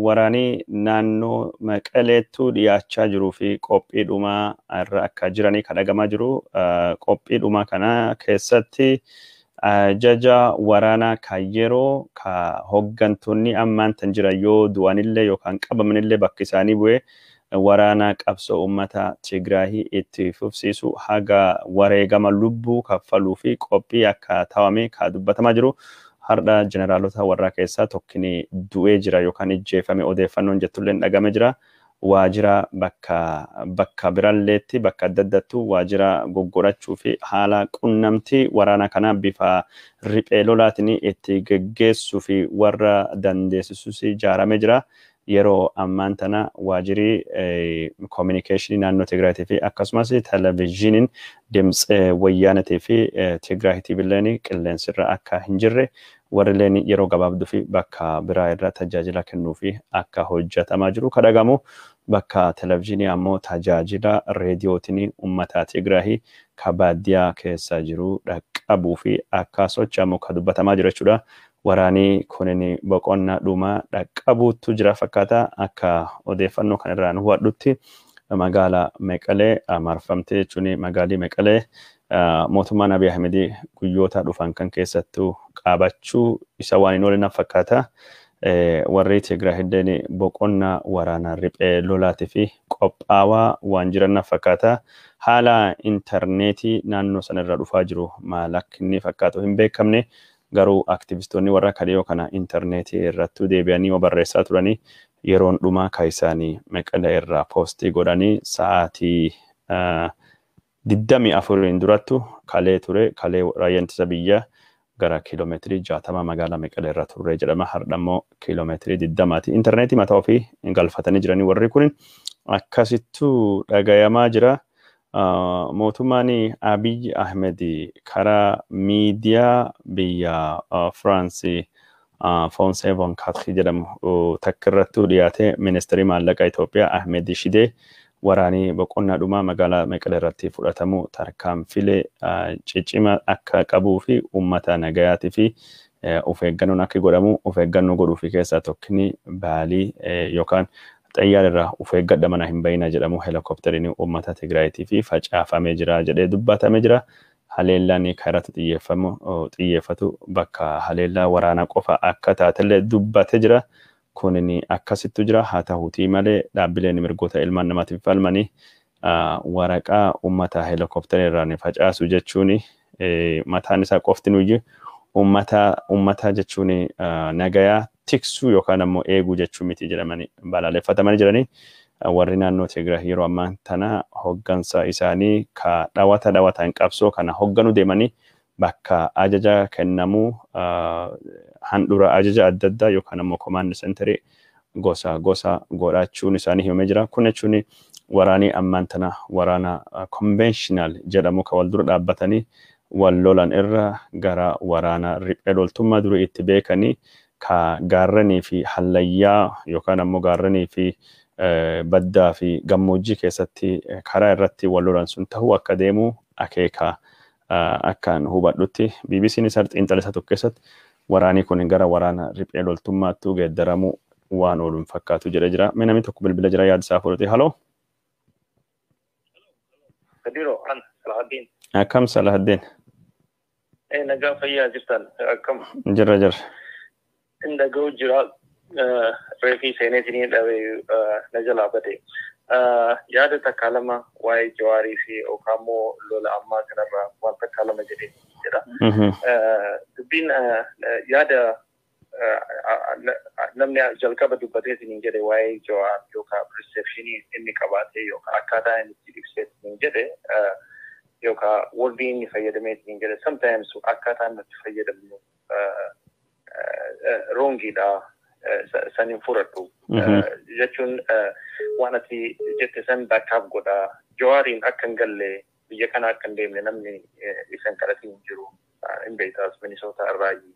waraanii naannoo Maqaleettuu dhiyaachaa jiruu fi qophiidhumaa irra akka jiranii kadhagamaa jiru. Qophiidhumaa kana keessatti ajaja waraanaa kan yeroo ka hoggantoonni ammaan tan jiran yoo du'anillee yookaan qabamanillee bakki isaanii bu'ee waraana qabsoo uummata Tigraay itti fufsiisu haga wareegama lubbuu kaffaluu fi qophii akka taawame ka dubbatamaa jiru. Har'a jeneraalota warraa keessaa tokkini du'ee jira yookaan ijjeefame odeeffannoon jettulleen dhagame jira. Waajjira bakka biralleetti bakka adda addattu waajjira goggodhachuu fi haala qunnamtii waraana kana bifa riphee lolaatiin itti geggeessuu fi warra dandeessisus ijaaramee jira. Yeroo ammaan tana waajjirri communication naannoo Tigraayitii fi akkasumas televezyiiniin Dimtsi Wayyaanatii fi Tigraay TV'n qilleensirra akka hin jirre warrilleen yeroo gabaabduu fi bakka biraa irra tajaajila kennuu fi akka hojjetamaa jiru kadhagamu bakka televezyiinii ammoo tajaajila reediyootiin uummata Tigraay ka baadiyyaa keessa jiru dhaqqabuu fi akka socho'amu ka dubbatamaa jira jechuudha. Waraanii kunin boqonnaa dhumaa dhaqqabuutu jira fakkaata akka odeeffannoo kan irraan hubadhutti magaalaa Meqalee marfamtee jechuun magaalii Meqalee mootummaan Abiy Ahmed guyyoota dhufan kan keessattuu qaabachuu isa waan hin oolle fakkaata. Warri Tigraay heddeen boqonnaa waraanaa riphee lolaatii fi qophaawaa waan jiran fakkaata. Haala intarneetii naannoo sanarra dhufaa jiru maal akka inni fakkaatu hin beekamne. Garuu aktivistoonni warra kadhiyoo kana intarneetii irratti deebi'anii barreessaa turanii yeroon dhumaa kaayisaanii Meqalee irraa poostii godhanii sa'aatii 24 durattu kalee ture kalee raayyaan ittisa biyyaa gara kiiloomeetirii 60 magaalaa Meqalee irra turre jedhama. Har'a immoo kiiloomeetirii 20ti. Intarneetii mataa ofii galfatanii jiranii warri kun akkasittuu dhagayamaa jira. Mootummaan Abiy Ahmed karaa miidiyaa biyya Firaansi Foonsee Von Katri jedhamu takka irratti dhiyaate ministeerii maallaqaa Itoophiyaa Ahmed Shidee waraanii boqonnaa dhumaa magaalaa Meqalee irratti fudhatamu tarkaanfilee ciccima akka qabuu fi uummata nagayaatii fi of eeggannoon akka godhamu of eeggannoo godhuu fi keessaa tokkini baalii yookaan xayyaara irraa of eeggadha mana hin bayina jedhamu helikopteriin uummata Tigraayitii fi facaafamee jira jedhee dubbatamee jira. Haleellaan kairratti xiyyeeffatu bakka haleellaa waraanaa qofa akka taatellee dubbatee jira. Kunin akkasittu jira haa ta'uutii malee dhaabbileen mirgoota ilmaan namaatiif falmanii waraqaa uummata helikopterii irraan facaasu jechuun mataan isaa qofti nuyi uummata jechuun nagayaa tiksuu yookaan ammoo eeguu jechuun miti jedhamanii balaaleffatamanii jiranii. Warri naannoo Tigraay yeroo ammaa tana hoggansa isaanii ka dhawataan qabsoo kana hogganu deemanii bakka ajaja kennamuu handura ajaja adda addaa yookaan ammoo command center gosa godhachuun isaanii himamee jira. Kun jechuun waraanii ammaan tana waraana conventional jedhamu ka wal dura dhaabbatanii wal lolan irra gara waraana riphee loltummaa durii itti beekanii ka gaarranii fi hallayyaa yookaan ammoo gaarranii fi baddaa fi gammoojjii keessatti karaa irratti wal lolan sun ta'uu akka deemu akeeka akkaan hubadhutti BBC'n xiinxalisa tokko keessatti waraanii kun gara waraana riphee loltummaatti geeddaramuu waan ooluun fakkaatu jedhe jira. Namni tokko bilbila jira yaada isaa fudhatee haloo. Kadiroo an Salahuddin. Akkam Salahaddin. Nagaa fayyaa jirtan akkam. Jirra. Inda ga'u jira reefii seeneetiin dhabe na jalaa bade. Yaada takka lama waa'ee Jawaarii fi Okaamoo lola ammaa kanarraa waan takka lama jedhee jira. Dubbiin yaada namni jalqaba dubbateetiin jedhe waa'ee Jawaar yookaan perceptionii inni qabaatee yookaan akkaataa inni itti ibseetiin jedhe yookaan wordii inni fayyadameetiin jedhe sometimes akkaataa inni itti fayyadamnu wrongidha. Sanin furatu jechuun waan ati jette san baakaaf godha Jawaariin akka hin galle biyya kana akka hin deemne namni isan kadhatiin jiru hin beektaas Minnesota irraayi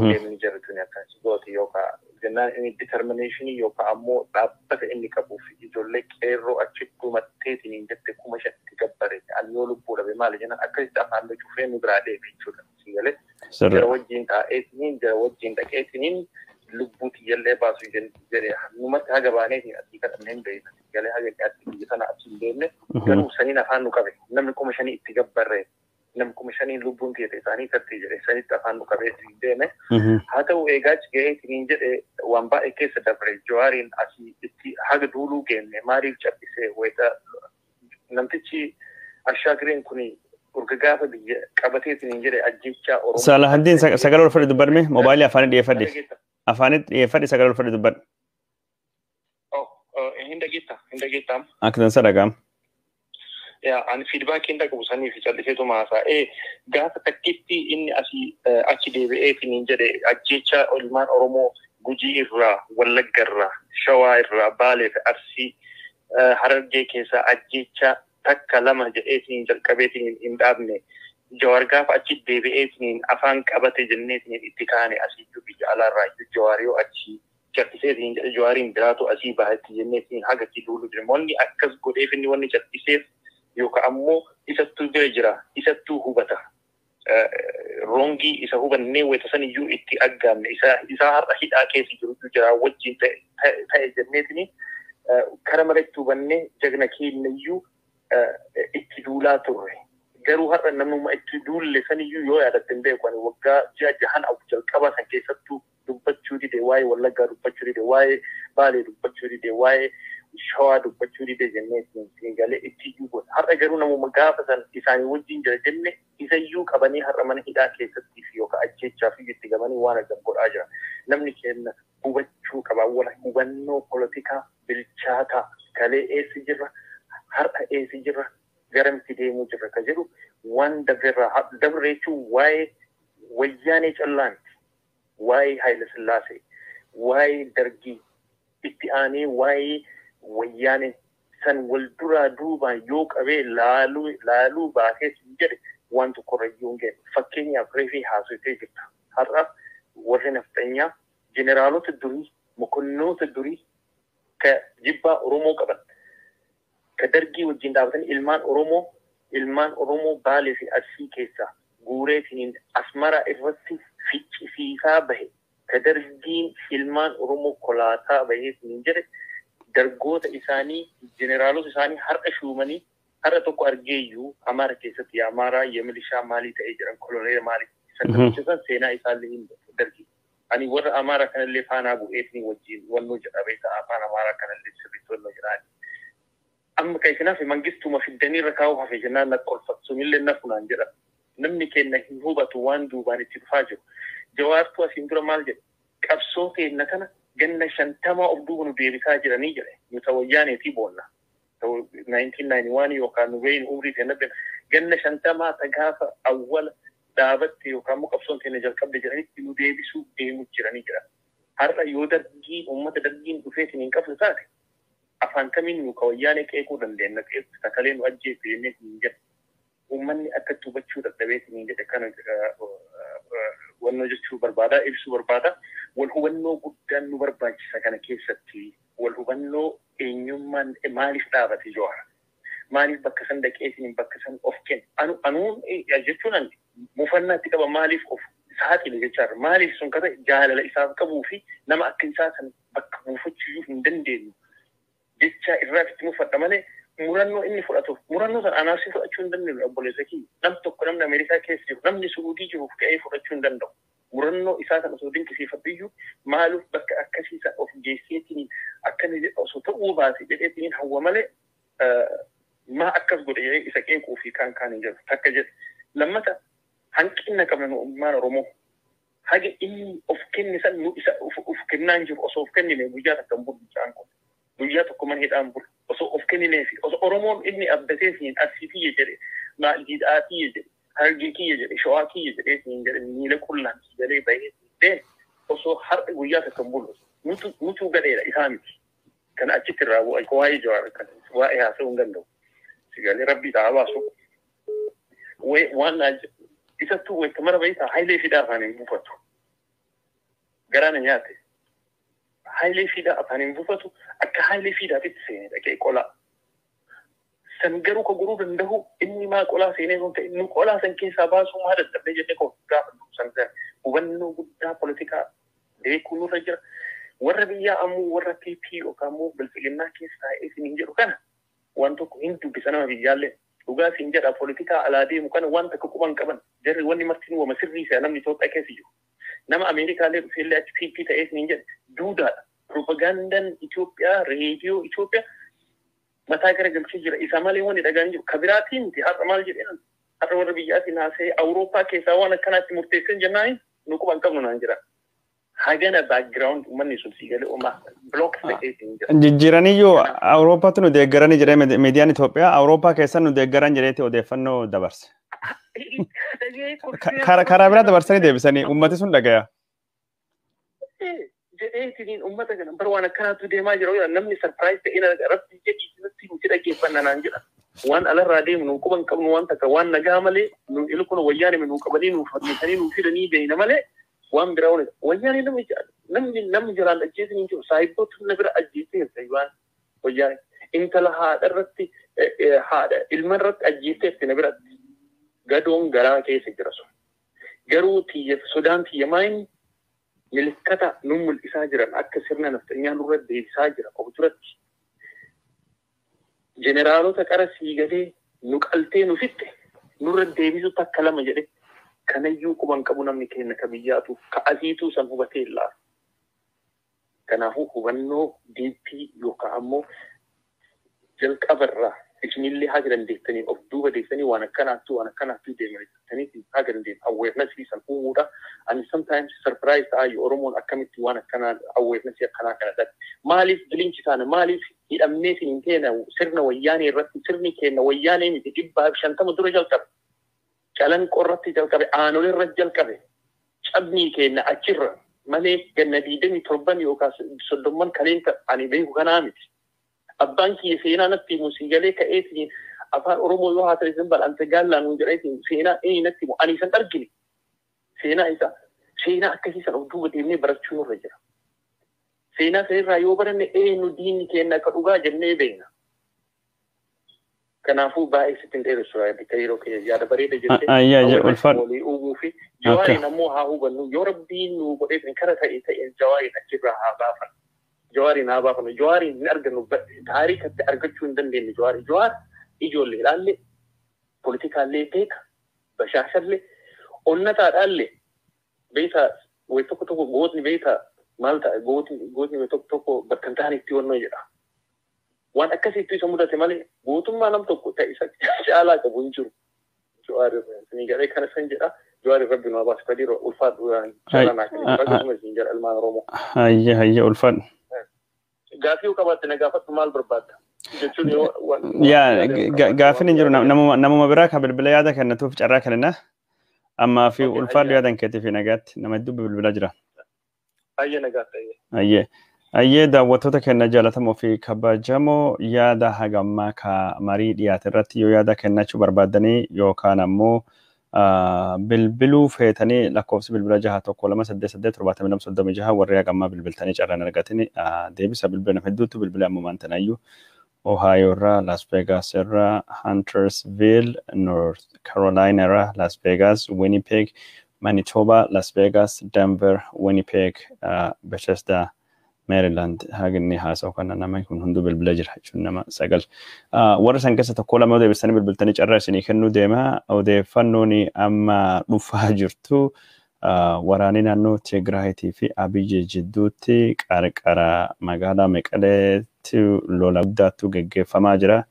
deemni jirtuun akkasii gooti yookaan jennaan inni determination yookaan ammoo dhaabbata inni qabuuf ijoollee qeerroo achi dhumatteetiin hin jette kuma shatti gabbare ani yoo lubbuu dhabe maali jennaan akkasitti afaan cufee nu biraa deeme jechuudha si galee jara wajjin taa'eetiin jara wajjin dhaqeetiin lubbuuti jallee baasu jedhee numatti haga baaneetiin asii kadhanneen beeyna galee haga dhiyaatti biyya sana achi hin deemne garuu saniin afaan nu qabe namni kuma shanii itti gabbarree namni kuma shaniin lubbuun teete isaanii tattee jedhe sanitti afaan nu qabee hin deeme haa ta'u eegaachi ga'eetiin jedhe waan baay'ee keessa dabre Jawaariin asii itti haga duuluu geenne maaliif cabsisee wayita namtichi Ashaagireen kuni urga gaafa biyya qabateetiin jedhe ajjechaa Oromoo. Salahaddin sagalee ol fadhi dubbadme moobaayilii afaanii dhiyeeffadhe. Afaanitti dhiyeeffadhe sagalee ol fadhi dubbadhe. Hin dhageettam. Akkan sadaqaam. Yaa ani feedback hin dhaqabu sanii fi calliseetu maasaa. Gaafa takkitti inni asii achi deebi'eetiin jedhe ajjechaa ilmaan Oromoo Gujii irraa, Wallagga irraa, Shawaa irraa, Baalee fi Arsii Harargee keessaa ajjechaa takka lama jedheetiin jalqabeetiin hin dhaabne Jawaar gaafa achi deebi'eetiin afaan qabate jenneetiin itti kaane asii biyya alaarraa Jawaariyoo achi jalliseetiin jedhe Jawaariin biraatu asii bahetti jenneetiin haga itti duulu jira wanni akkas godheef inni wanni jalliseef yookaan ammoo isattuu bira jira isattuu hubata rongii isa hubannee wayita san iyyuu itti aggaamne isa har'a hidhaa keessa jirutu jira wajjin ta'e jenneetiin kara malatti hubannee jagna keenya iyyuu itti duulaa turre garuu har'a namnuma itti duulle saniyyuu yoo yaadatte hin beeku ani waggaa ji'a jahan jalqaba san keessattuu dubbachuu dide waa'ee Wallaggaa dubbachuu dide waa'ee Baalee dubbachuu dide waa'ee Shawaa dubbachuu dide jennee galee itti iyyuu godha har'a garuu namuma gaafa san isaanii wajjin jira jenne isayyuu qabanii har'a mana hidhaa keessatti fi yookaan ajjechaa fi itti gamanii waan argan godhaa jira namni keenya hubachuu qaba wala hubannoo poolitikaa bilchaataa galee eessi jirra har'a eessi jirra garamti deemuu jirra ka jedhu waan dabreechuu waa'ee wayyaanee callaanti waa'ee Haayile Sillaasee waa'ee Dargii itti aanee waa'ee wayyaanee san wal duraa duubaan yoo qabee laaluu baatee jedhe waan tokkorrayyuu hin geenye fakkeenyaaf reefii haasofitee jirta har'a warri nafxanyaa jeneraalota durii mokonnoota durii ka jibbaa Oromoo qaban Dargii wajjin dhaabatan ilmaan Oromoo Baalee fi Arsii keessaa guureetiin Asmara irratti ficcisiisaa bahe Dargiin ilmaan Oromoo kolaataa baheetiin jedhe dargoota isaanii jeneraalota isaanii har'a shuumanii har'a tokko argeeyyuu Amaara keessatti Amaaraa Yemilishaa maalii ta'ee jiran koloneel maalii san seenaa isaallee hin Dargii ani warra Amaaraa kanallee faanaa bu'eetiin wajjin wannoo jedhamee ta'a afaan Amaaraa kanallee sirriitti wannoo jedhaani. Amma kaysinaaf mangistuma fiddanii irra kaa'uu hafe jennaan na qolfatu sunillee na funaan jedha namni keenya hin hubatu waan duubaan itti dhufaa jiru Jawaartuu asiin dura maal jedhe qabsoo keenya kana ganna 50 of duuba nu deebisaa jiranii jedhe nuta wayyaaneetii boonna 1991 yookaan nu beeyin umrii keenya ganna 50 ta gaafa awwala dhaabatte yookaan immoo qabsoon keenya jalqabde jedhanitti nu deebisuu deemuu jiranii jira har'a yoo dargii uummata dargiin dhufeetiin hin qabdu taate afaan kamiin nu kawayyaanee qeequu dandeenya sakalee nu ajjeesu jennee hin jedhe uummanni akka hubachuu dadhabeetiin hin jedhe kana wannoo jechuu barbaada ibsuu barbaada wal hubannoo guddaan nu barbaachisa kana keessatti wal hubannoo eenyummaan maaliif dhaabate Jawaar maaliif bakka san dhaqeetiin bakka san of kenna anuun jechuun mufannaatti qaba maaliif of saaxile jechaadha maaliif sun kata jaalala isaaf qabuu fi nama akka isaa san bakka buufachuu hin dandeenyu jecha irraa itti mufadha malee murannoo inni fudhatu murannoo san anaasii fudhachuu hin dandeenyu obboleessa kiyya nam tokko namni Ameerikaa keessa jiru namni Suudii jiruuf ka'ee fudhachuu hin danda'u murannoo isaa kan osoo dinqisiifatu iyyuu maaluuf bakka akkasiisa of geesseetiin akkani osoo ta'uu baase jedheetiin hawwa malee maa akkas godhe jedhee isa qeequu fi kaan hin jiru takka jedhe lammata hanqina qabna ummaan Oromoo hage inni of kenne san nu isa of kennaan jiru osoo of kennine guyyaa takka hin bulu jaan kun guyyaa tokko man hidhaan bulu osoo of kennine fi osoo Oromoon inni abdatee fi asii fi jedhe maal hidhaatii jedhe hargii kiyya jedhe shawaa kiyya jedhee fi jedhe miila qullaan jedhee bahee deen osoo har'a guyyaa takka hin bulu nutu gadheedha isaa miti kan achitti irraa bu'a waa'ee Jawaar kan waa'ee haasa'uu hin danda'u sigalee rabbii ta'aa baasu waan isattuu wayita mara bayitaa hailee fidaa afaaniin buufatu garaana nyaate hailee fidaa afaaniin buufatu akka hailee fidaatitti seenee dhaqee qolaa san garuu ka guruu danda'u inni maa qolaa seenee kun ta'e inni qolaa san keessaa baasuu maa dadhabee jennee koo gaafa san hubannoo guddaa politikaa beekuu nurra jira warra biyyaa ammoo warra PP yookaan ammoo bilfiginnaa keessa taa'ee isiniin jedhu kana waan tokko hin dubbisan nama biyyaallee dhugaa siin jedha politikaa alaa deemu kana waan takka quban qaban jarri wanni marti nuwama sirrii isaa namni Itoophiyaa keessa jiru nama Ameerikaallee dhufeellee achi PP ta'ee isiniin jedhe duudaadha propagandaan Itoophiyaa reediyoo Itoophiyaa mataa gara galchee jira isa malee wanni dhagaan jiru kabiraatiin miti har'a maal jedheen har'a warra biyyaatiin haasa'ee Awurooppaa keessaa waan akkanaatti murteessan jennaan nu quban qabnu naan jira hagana background uummanni sun sigalee uumaa block ta'ee jira jijjiiraniyyuu Awurooppaatti nu deeggaranii jedhee miidiyaan Itoophiyaa Awurooppaa keessa nu deeggaran jedheeti odeeffannoo dabarse. Karaa biraa dabarsanii deebisanii uummati sun dhagaya. Jedheetiin uummata kana bara waan akkanaatu deemaa jira namni sarpiraayiz ta'ee rabbi jedhiitti nuti dhaggeeffanna naan jedha. Waan alarraa deemu nu quban qabnu waan takka waan nagaa malee nu ilkuna wayyaanime nu qabanii nu fadhiisanii nu fidanii beeyna malee waan biraa wayyaanee namni jiraan ajjeesanii jiru saayiboota na bira ajjeesee waan wayyaanee intala haadha irratti haadha ilma irratti ajjeesee na biratti gadoon garaa keessa jira sun garuu sodaan tiyya maayin milikkata nu mul'isaa jiran akka sirna naftanyaa nurra deebisaa jira qofa turatti jeneraalota qara siigalee nu qaltee nu fitte nurra deebisu takka lama jedhe kanayyuu quban qabu namni keenya kabiyyaatu ka'asiituu san hubatee illaa kanaafuu hubannoo diippii yookaan ammoo jalqabarraa isinillee haga dandeettanii of duuba deessanii waan akkanaattuu deemanii haga dandeettan awareness san uumuudha and sometimes surprise ta'aa Oromoon akkamitti waan akkanaa awareness akkanaa kanadha maaliif bilinchi taana maaliif hidhamnee siin keenya sirna wayyaanee irratti sirni keenya wayyaanee miti 150 dura jalqabe calan qorratti jalqabe aanolee irratti jalqabe cabnii keenya achirra malee ganna 27 yookaan 30 kaleenta ani beeku kanaa miti abbaan kiyya seenaa natti musiigalee ka'eetiin afaan Oromoo yoo haasa'e sin bal'ante gaallaan nu jedheetiin seenaa inni natti mu ani san argine seenaa akkasiisan of duuba deemnee barachuu nurra jira seenaa sanirraa yoo baranne nu diinni keenya akka dhugaa jennee beekna kanaafuu baay'ee sittin dheeressu yeroo kee yaada bareeda jettee walii uumuu fi jawaariin ammoo haa hubannu yoo rabbiin nu godheetiin kara ta'e jawaariin achirraa haa baafan jawaariin haa baafanu jawaariin hin argannu taarikatti argachuu hin dandeenye jawaar ijoollee ilaalle politikaallee beeka bashaashallee onnataadhaallee beeta way tokko gootni beeta maal ta'a gootni way tokko bakka hin taanitti wannoo jedha waan akkasitti isa mudate malee gootummaa nam tokko ta'e isa caalaa qabu hin jiru jawaar ni garee kana san jedha jawaar rabbi nu baas Kadir ulfaadhu caalaa akkasumas hin jedha ilmaan Oromoo hayya ulfaadhu gaafii qabatte na gaafatu maal barbaadda jechuun gaafin hin jiru namuma biraa ka bilbila yaada kennatuuf carraa kenna amma fi ulfaadhu yaadan keetii fi nagaatti nama hedduu bilbilaa jira ayye nagaatti ayyee daawwattoota kenna jaalatamoo fi kabajamoo yaada hagammaa ka marii dhiyaate irratti yoo yaada kennachuu barbaadanii yookaan ammoo bilbiluu feetanii lakkoofsi bilbila 61288736 warri hagammaa bilbiltanii carraan argatanii deebisa bilbila hedduutu bilbila ammoo maantanayyuu Ohio irraa Las Vegas irraa Huntersville North Carolina irraa Las Vegas Winnipeg Manitoba Las Vegas Denver Winnipeg Bethesda Maryland haginni haasa'u kana nama kun hundu bilbila jira jechuun nama sagal. Warra san keessa tokko lama odeeffannoo bilbiltanii carraa isinii kennuu deema. Odeeffannoon amma dhufaa jirtu waraanni naannoo Tigraayitii fi Abiyyi jidduutti qarqara magaalaa Meqaleetti lola guddaatu geggeeffamaa jira.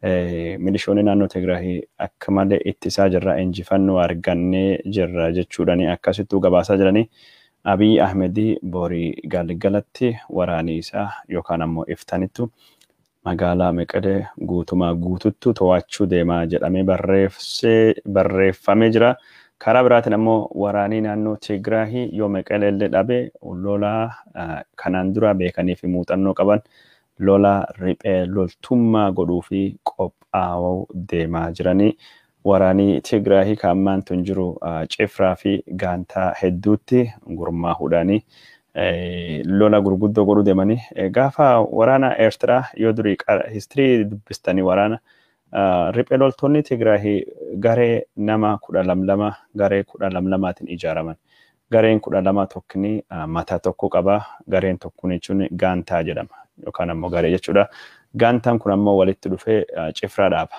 Milishoonni naannoo Tigraayii akka malee ittisaa jirra injifannoo argannee jirra jechuudhaani akkasittuu gabaasaa jiranii. Abiy Ahmedi borii galgalatti waraanii isaa yookaan ammoo iftanittu magaalaa Meqalee guutumaa guututtu to'achuu deemaa jedhamee barreeffamee jira. Karaa biraatiin ammoo waraanii naannoo Tigraayii yoo Meqaleellee dhabe lola kanaan dura beekanii fi muuxannoo qaban lola riphee loltummaa godhuu fi qophaa'uu deemaa jiranii. Waraanii Tigraayii kaammaan tun jiru cifraa fi gaantaa hedduutti gurmaahuudhaani lola gurguddoo godhuu deemanii gaafa waraana Eertiraa yoo durii histirii dubbistanii waraana riphee loltoonni Tigraayii garee nama 12 garee 12tiin ijaaraman. Gareen 12 tokkini mataa tokko qaba. Gareen tokko jechuun gaantaa jedhama yookaan ammoo garee jechuudha. Gaantaan kun ammoo walitti dhufee cifraa dhaaba.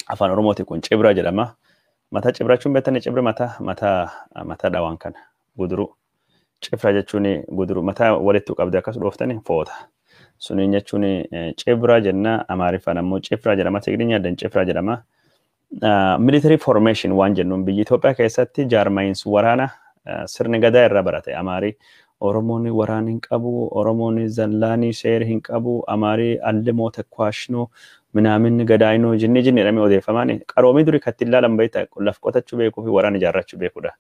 Afaan Oromooti kun cibra jedhama. Mata cibra jechuun beektanii cibra mata dhawaan kana guduru. Cifra jechuun guduru mata walitti qabde akkas dhooftanii foota. Suniin jechuun cibra jenna Amaariffaan ammoo cifra jedhama. Tigirinyaan cifra jedhama. Military formation waan jennuun biyya Itoophiyaa keessatti jaarmaayinsi waraana sirni gadaa irraa barate. Amaarii Oromoonni waraana hin qabu, Oromoonni zallaanii seera hin qabu, Amaarii Elemo tekwaashinoo ምናምን ገዳይ ነው ጅኒ ደሚ odeeffamaan qaroomii durii katti ilaalan bayta laf qotachuu beekuu fi waraana ijaarrachuu beekuudha.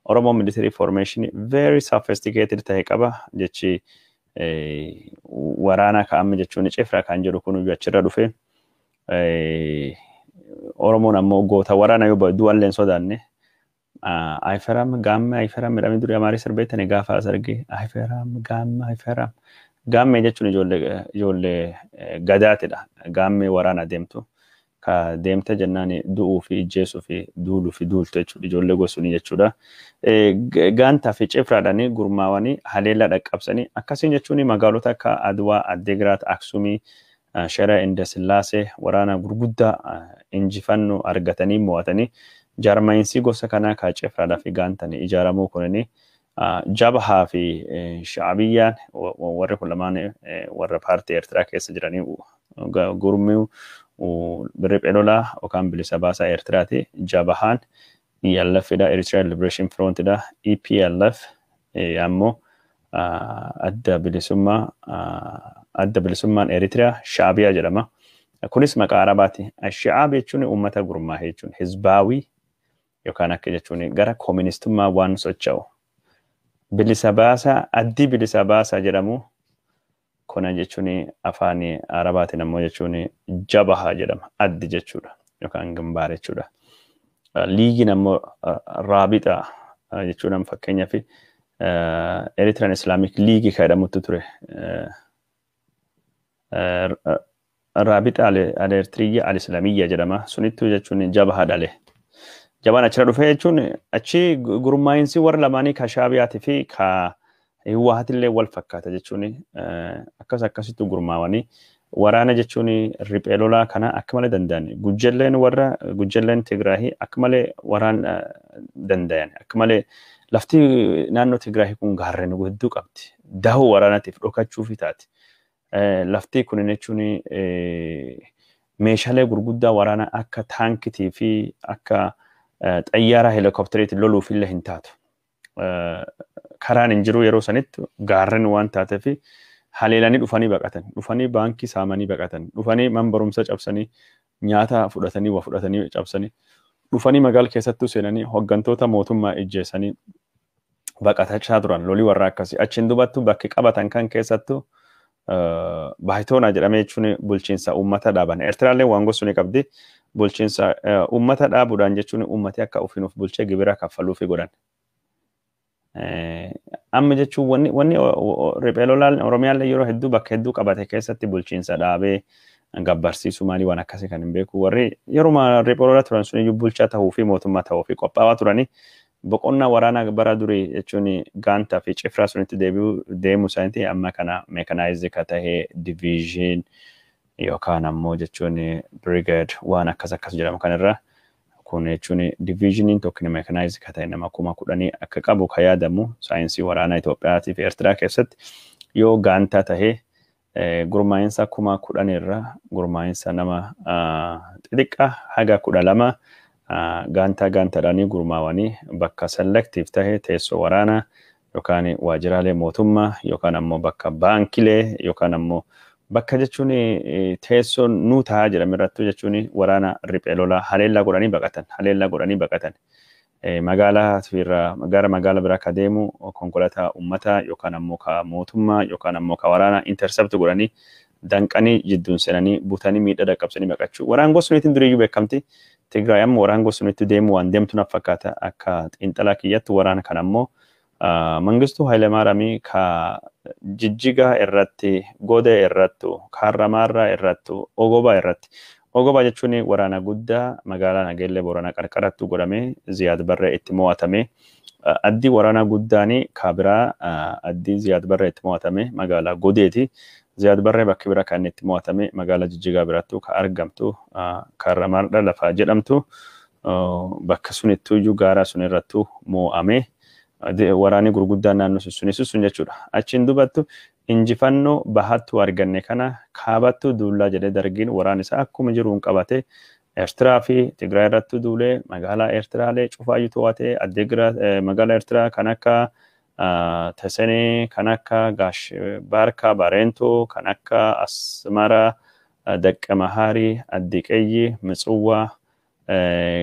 Oromo military formation very sophisticated ta'e qaba jechi waraana kaa'ame jechuun cifra kan jedhu kun achirra dhufe Oromoon ammoo goota waraana yoo baduu alleen sodaanne ayferam gamme ayferam midhamii durii Amaarii sirbeettani gaafa sargee ayferam gamme ayferam Gamme jechuun ijoollee gadaatidha. Gamme waraana deemtu. Ka deemte jennaan du'uu fi ijjeesuu fi duuluu fi duultu jechuudha. Ijoollee gosuuni jechuudha. Gaantaa fi cifraadhaanii gurmaawanii haleellaa dhaqqabsanii akkasiin jechuun magaalota akka Adwaa, Addeegiraat, Aksumii, Shara Indasillaasee waraana gurguddaa injifannoo argatanii mo'atanii jaarmaayinsi gosa kanaa ka cifraadhaa fi gaantanii ijaaramuu kunanii Jabhaa fi Shaabiyyaan warri kun lamaan warra paartii Eertiraa keessa jiranii gurmuu riphee lolaa yookaan bilisa baasaa Eertiraati. Jabhaan ELF'dha, Eritrean Liberation Front'dha. EPLF ammoo adda bilisummaan Eritraa Shaabiyaa jedhama. Kunis maqaa Arabaati. Shaabii jechuun uummata gurmaa'e jechuun hizbaawii yookaan akka jechuun gara kooministummaa waan socho'u. Bilisa baasaa addi bilisa baasaa jedhamu kuna jechuun afaan Arabaatiin ammoo jechuun Jabhaa jedhama addi jechuudha yookaan gimbaar jechuudha. Liigiin ammoo Raabixa jechuudhaan fakkeenyaaf Eritrean Islamic League jedhamutu ture. Raabixa al-Eertiriyya al-Islamiyya jedhama sunittuu jechuun Jabhaa dhale. Jabaan achirra dhufee jechuun achi gurmaa'insi warra lamaanii ka Shaabiyaatii fi ka Hiwaatillee wal fakkaata jechuun akkasittu gurmaawanii waraana jechuun riphee lolaa kana akka malee danda'an gujjelleen Tigraahii akka malee waraan danda'an akka malee lafti naannoo Tigraahii kun gaarreen hedduu qabdi dahuu waraanatiif dhokachuuf taati. Lafti kun jechuun meeshaalee gurguddaa waraana akka taankitii fi akka xayyaara helikopteriitti loluuf illee hin taatu. Karaan hin jiru yeroo sanitti gaarreen waan taateef haleelanii dhufanii baqatan. Dhufanii baankii saamanii baqatan. Dhufanii mana barumsaa cabsanii nyaata fudhatanii waa fudhatanii cabsanii. Dhufanii magaala keessattuu seenanii hooggantoota mootummaa ijjeessanii baqatachaa turan lolii warra akkasii. Achiin dubattuu bakki qabatan kan keessattuu baay'itoona jedhamee jechuun bulchiinsa uummata dhaaban. Eertiraallee waan gosuun qabdi. Bulchiinsa uummata dhaabuudhaan jechuun uummati akka ofiinuuf bulchee gibira kaffaluufi godhan. Amma jechuun wanni riphee lolaan Oromiyaallee yeroo hedduu bakka hedduu qabate keessatti bulchiinsa dhaabee gabbarsiisuu maalii waan akkasii kan hin beeku. Warri yeruma riphee lolaa turan sun iyyuu bulchaa ta'uu fi mootummaa ta'uu fi qophaa'aa turanii boqonnaa waraanaa bara durii jechuun gaantaa fi cifraa sunitti deemuu isaaniiti amma kana meekanaayizii ka tahee diviizhin yookaan ammoo jechuun brigade waan akkas jedhamu kanarra kun jechuun diviizhiniin tokko meekanaayizii ka tahee nama 10,000 akka qabu ka yaadamu saayinsii waraanaa Itoophiyaatii fi Eertiraa keessatti yoo gaantaa tahee gurmaa'insa 10,000 irra gurmaa'insa nama xixiqqaa haga 12 gaantaadhaanii gurmaawanii bakka selektiif tahee teessoo waraanaa yookaan waajjiraalee mootummaa yookaan ammoo bakka baankilee yookaan ammoo bakka jechuun teessoon nuu taa'aa jedhamirrattu jechuun waraana riphee lolaa haleellaa godhanii baqatan. Magaalaa gara magaalaa biraa ka deemu konkolaataa uummataa yookaan ammoo ka mootummaa yookaan ammoo ka waraanaa intercept godhanii danqanii jidduun seenanii butanii miidhaa dhaqqabsanii baqachuu. Waraan gosuniitiin duriyyuu beekamti. Tigraay ammoo waraan gosuniitti deemu waan deemtu naaf fakkaata akka xiinxalaa kiyyatti waraana kan ammoo Mangistuu Hayilemaariyaamii ka Jijjigaa irratti, Godee irratti, Kaarramaarraa irratti, Ogobaa irratti. Ogobaa jechuun waraana guddaa magaalaa Nageellee Booranaa qarqarattu godhamee Ziyaad Barree itti mo'atame. Addii waraana guddaanii kaabiraa addii Ziyaad Barree itti mo'atame magaalaa Godeeti. Ziyaad Barree bakki biraa kan itti mo'atame magaalaa Jijjigaa birattu ka argamtu Kaarramaarraa lafaa jedhamtu bakka sunittuu gaaraa sunirrattu mo'ame. Waraanni gurguddaan naannoo sun jechuudha. Achiin dubattu injifannoo bahattuu arganne kana kaabattuu duullaa jedhee dargiin waraan isaa akkuma jiruun qabate Eertiraa fi Tigraay irratti duulee magaalaa Eertiraalee cufaayyuu to'atee magaalaa Eertiraa kan akka Tesenee, kan akka Gaash Baarkaa Bareentoo, kan akka Asmaraa, Daqqe Mahaarii, Addiqeeyyii, Mitsuwaa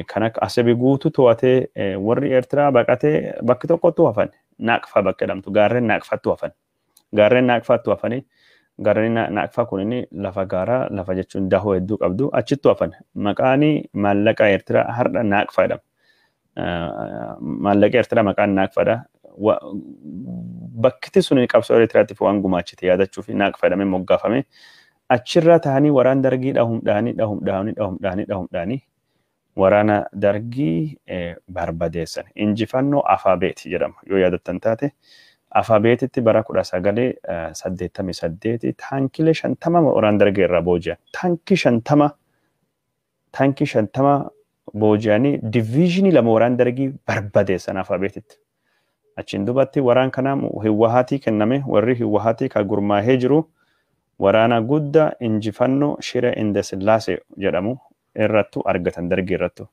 kan akka Asabii guutuu to'atee warri Eertiraa baqatee bakki tokkottu hafan naaqfaa bakka jedhamtu gaarreen naaqfaattu hafan. Gaarreen naaqfaattu hafanii gaarreen naaqfaa kun inni lafa gaaraa lafa jechuun dahoo hedduu qabdu achittu hafan. Maqaanii maallaqa Eertiraa har'a naaqfaa jedhama. Maallaqa Eertiraa maqaan naaqfaadha. Bakkiti sun qabsoo Eertiraatiif waan gumaachite yaadachuuf naaqfaa jedhamee moggaafame. Achirra ta'anii waraan dargii dhahumdhaanii waraana dargii barbadeessan. Injifannoo Afaabeeti jedhama yoo yaadattan taate. Afaabeetitti bara 1988 taankilee 50 waraan dargii irraa booji'an. Taankii 50 booji'anii diviizhinii 2 waraan dargii barbadeessan Afaabeetitti. Achiin dubatti waraan kanaa Hiwwahaatii kenname. Warri Hiwwahaatii ka gurmaahee jiru waraana guddaa injifannoo Shiree Indesillaasee jedhamu irrattu argatan dargii irrattu.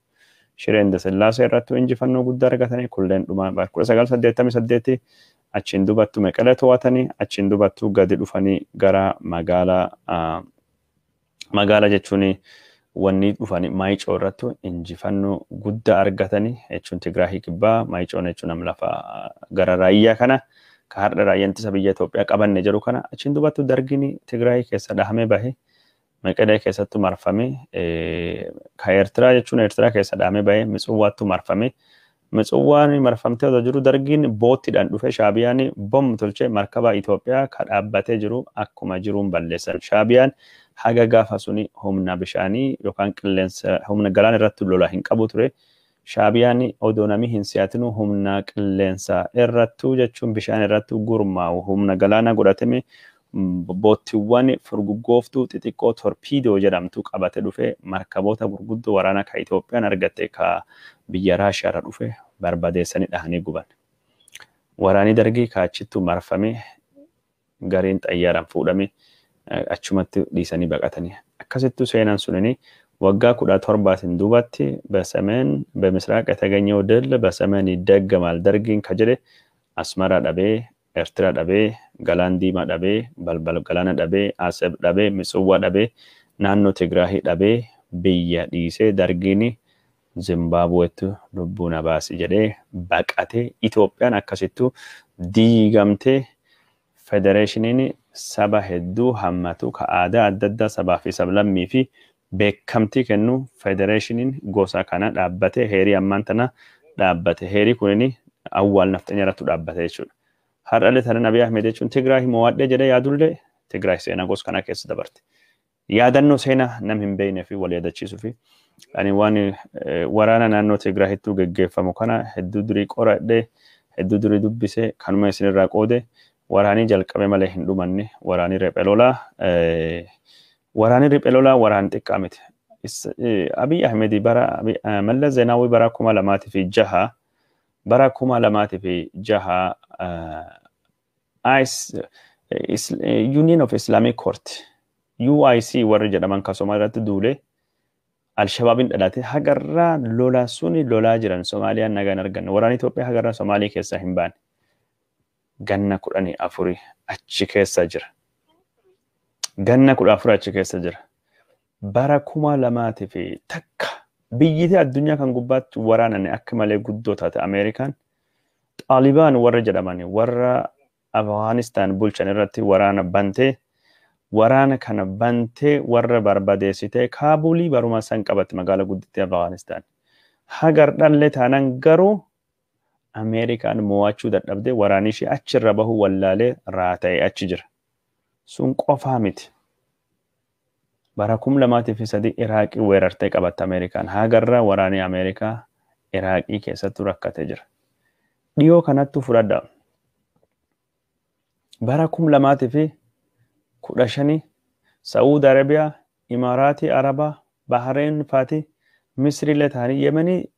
Shiree Indesillaasee irrattu injifannoo guddaa argatanii kulleen dhumaa 1988 achiin dubattu Meqalee to'atanii achiin dubattu gadi dhufanii gara magaalaa jechuun wanni dhufanii Maayicoo irrattu injifannoo guddaa argatanii jechuun Tigraay kibbaa Maayicoon jechuun lafa gara raayyaa kana ka har'a raayyaan ittisa biyya Itoophiyaa qabanne jedhu kana achiin dubattu dargiin Tigraay keessa dhahamee bahe Meqalee keessattu marfame ka Eertiraa jechuun Eertiraa keessa dhahamee bahe Mitsuwaattu marfame. Mitsuwaan marfamtee otoo jiru dargiin boottiidhaan dhufe Shaabiyaan bom tolchee markaba Itoophiyaa ka dhaabbatee jiru akkuma jiruun balleessan. Shaabiyaan haga gaafa suni humna bishaanii yookaan qilleensa humna galaana irratti lolaa hin qabu ture. Shaabiyaan odoo namni hin si'atinu humna qilleensa irrattu jechuun bishaan irrattu gurmaa'u humna galaana godhatame boottiiwwan furguggooftuu xixiqqoo torpiidoo jedhamtu qabate dhufe markaboota gurguddoo waraanaa ka Itoophiyaan argatte ka biyya Raashiyaarra dhufe barbadeessanii dhahanii guban. Waraanni dargii ka achittu marfame gariin xayyaaraan fuudhame achumatti dhiisanii baqatanii. Akkasittu seenaan sunini waggaa 17 duubatti በሰሜን በምስራቅ የተገኘው ድል በሰሜን ይደገማል dargiin ka jedhe Asmaraa dhabee Eertiraa dhabee Galaan Diimaa dhabee Balbal Galaana dhabee Aseb dhabee Mitsuwaa dhabee naannoo Tigraay dhabee biyya dhiisee dargiin Zimbaabuweetti lubbuu na baasi jedhee baqatee Itoophiyaan akkasittu diigamtee federeeshiniin saba hedduu hammatu ka aadaa adda addaa sabaa fi sablammii fi beekamtii kennu federeeshiniin gosa kana dhaabbatee heerii ammaan tana dhaabbate. Heerii kunini awwaal nafxanya irratti dhaabbate jechuudha. Har'alee tana Abiy Ahmed jechuun Tigraay mo'adhee jedhee yaadullee Tigraay seenaa gosa kana keessa dabarte. Yaadannoo seenaa nam hin beeknee fi wal yaadachiisuu fi Ani waan waraana naannoo Tigraahitti geggeeffamu kana hedduu durii qoradhe hedduu durii dubbise kanuma isinirraa qoode waraanii jalqabe malee hin dhumanne waraanii riphee lolaa waraan xiqqaa miti. Abiy Ahmed bara Mallas Zeenaawii bara 2006 bara 2006 Union of Islamic Court UIC warri jedhaman kasuma irratti duule Al-Shabaabin dhalate hagarraa lolaa suni lolaa jiran Soomaaliyaan nagaan arganne waraana Itoophiyaa hagarraa Soomaalii keessaa hin baane ganna 14 achi keessa jira. Ganna 14 achi keessa jira. Bara 2000 takka biyyiti addunyaa kan gubbaatti waraanani akka malee guddoo taate Ameerikaan Xaalibaan warra jedhamani warra Afghanistan bulchan irratti waraana bantee waraana kana bantee warra barbadeessitee Kaabulii baruma san qabatti magaalaa guddittii Afghanistan. Hagar dhalle taanan garuu Ameerikaan mo'achuu dadhabdee waraanni ishee achirra bahu wallaalee raata'ee achi jira. Sun qofaa miti. Bara 2003 Iraaqii weerartee qabatte Ameerikaan. Hagarraa waraanni Ameerikaa Iraaqii keessatti rakkatee jira. Dhiyoo kanattu fudhadha. Bara 2015 Saudi Arabiyaa, Imaaraatii Arabaa, Bahareen faati Misri letaanii Yemenii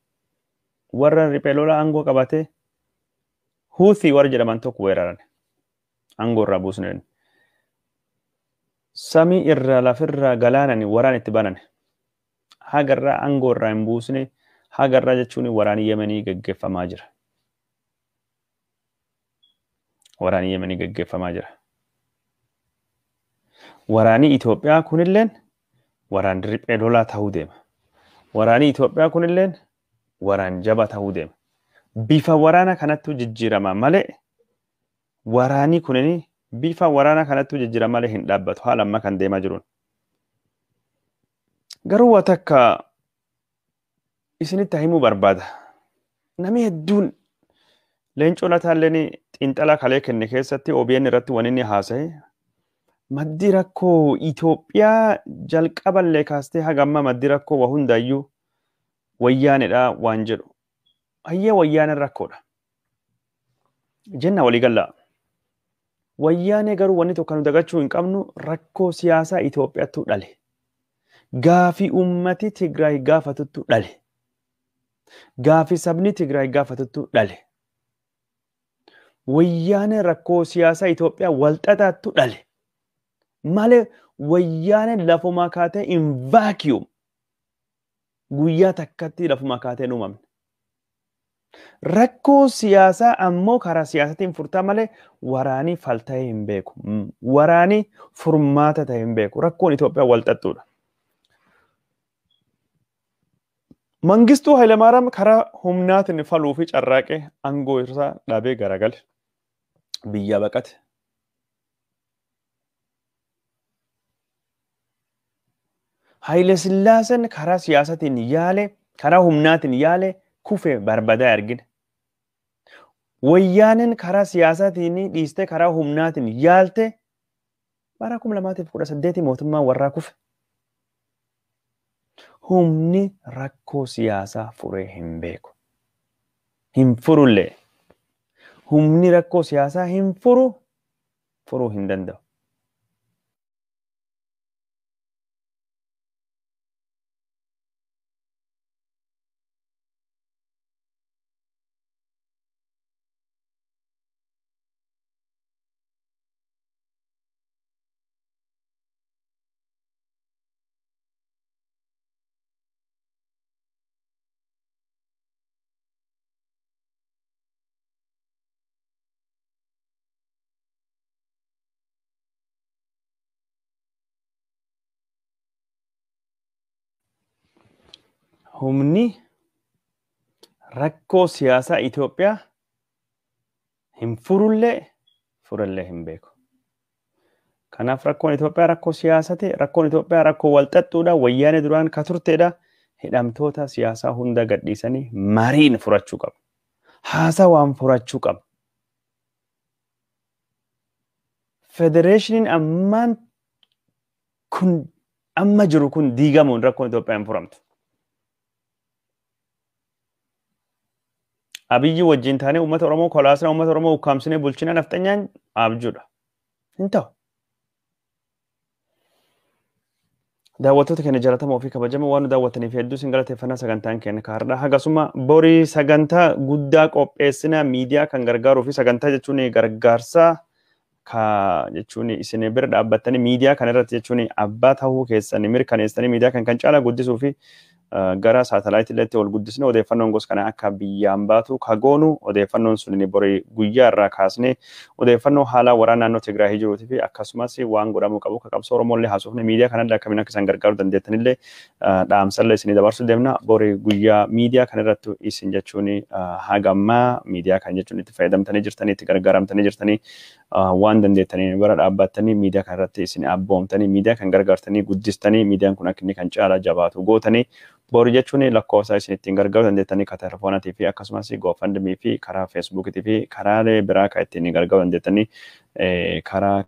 warra riphee lolaa aangoo qabate Huuthii warra jedhaman tokko weeraran. Aangoo irraa buusneen. Samii irraa lafirraa galaanani waraan itti banan. Hagarraa aangoo irraa hin buusne hagarraa jechuun waraanii Yemenii geggeeffamaa jira. Waraanii Yemenii geggeeffamaa jira. Waraanii Itoophiyaa kunilleen waraan riphee lolaa ta'uu deema. Waraanii Itoophiyaa kunilleen waraan jaba ta'uu deema. Bifa waraana kanattu jijjiirama malee waraanii kunini bifa waraana kanattu jijjiirama malee hin dhaabbatu haala amma kan deemaa jiruun. Garuu waan takka isinitti himuu barbaada. Namni hedduun leencoo lataalleen xiinxalaa kalee kenne keessatti OBN irratti waan inni haasa'e maddi rakkoo Itoophiyaa jalqaballee kaastee hagamma maddi rakkoo waa hundaayyuu wayyaanedha waan jedhu. Hayyee wayyaaneen rakkoodha. Jenna walii gallaa. Wayyaanee garuu wanni tokko nu dagachuu hin qabnu rakkoo siyaasaa Itoophiyaattu dhale. Gaafii ummati Tigraay gaafatuttu dhale. Gaafii sabni Tigraay gaafatuttu dhale. Wayyaanee rakkoo siyaasaa Itoophiyaa walxaxaattu dhale. Malee wayyaanee lafuma kaatee in vacuum guyyaa takkatti lafuma kaatee uumamne. Rakkoo siyaasaa ammoo karaa siyaasatiin furtaa malee waraanii falta'ee hin beeku. Waraanii furmaata ta'e hin beeku. Rakkoon Itoophiyaa walxaxuudha. Mangistuu Hayilamaariyaam karaa humnaatiin faluu fi carraaqee aangoo isaa dhaabee garagale. Biyya baqate. Haile Sillaaseen karaa siyaasatiin yaale, karaa humnaatiin yaale kufee barbadaa argine. Wayyaaneen karaa siyaasatiin dhiiste karaa humnaatiin yaalte bara 2018 mootummaa warraa kufe. Humni rakkoo siyaasaa furee hin beeku. Hin furullee. Humni rakkoo siyaasaa hin furuu hin danda'u. Humni rakkoo siyaasaa Itoophiyaa hin furullee hin beeku. Kanaaf rakkoon Itoophiyaa rakkoo siyaasaati. Rakkoon Itoophiyaa rakkoo walxaxuudha. Wayyaanee duraan ka turteedha. Hidhamtoota siyaasaa hunda gadhiisanii mariin furachuu qabu. Haasawaan furachuu qabu. Federeeshiniin amma jiru kun diigamuun rakkoon Itoophiyaa hin furamtu. Abiyyi wajjin taanee uummata Oromoo kolaasna uummata Oromoo ukkaamsinee bulchina nafxanyaan abjuudha. Hin ta'u. Daawwattoota keenya jalatamoo fi kabajamoo waan nu daawwataniif hedduu isin galateeffannaa sagantaan keenya kaardha. Hagasuma borii sagantaa guddaa qopheessina miidiyaa kan gargaaruu fi sagantaa jechuun gargaarsaa jechuun isin bira dhaabbattanii miidiyaa kana irratti jechuun abbaa ta'uu keessanii mirkaneessanii miidiyaa kan caalaa guddisuu fi gara saatalaayitii irratti ol guddisne odeeffannoon gosa kana akka biyyaan baatu kagoonu odeeffannoon sun borii guyyaa irraa kaasne odeeffannoo haala waraana naannoo Tigraay jiruutii fi akkasumas waan godhamuu qabu ka qabsoo Oromoolee haasofne miidiyaa kanallee akkamiin akka isaan gargaaruu dandeettanillee dhaamsallee isin dabarsuu deemna borii guyyaa miidiyaa kana irratti isin jechuun hagammaa miidiyaa kan jechuun itti fayyadamtanii jirtanii itti gargaaramtanii jirtanii waan dandeettanii bara dhaabbattanii miidiyaa kana irratti isin abboomtanii miidiyaa kan gargaartanii guddistanii miidiyaan kun akka inni kan caalaa jabaatu gootanii borii jechuun lakkoofsa isin ittiin gargaaruu dandeettanii karaa telefoonaatii fi akkasumas GoFundMe fi karaa Facebookiitii fi karaalee biraa kan ittiin gargaaruu dandeettanii karaa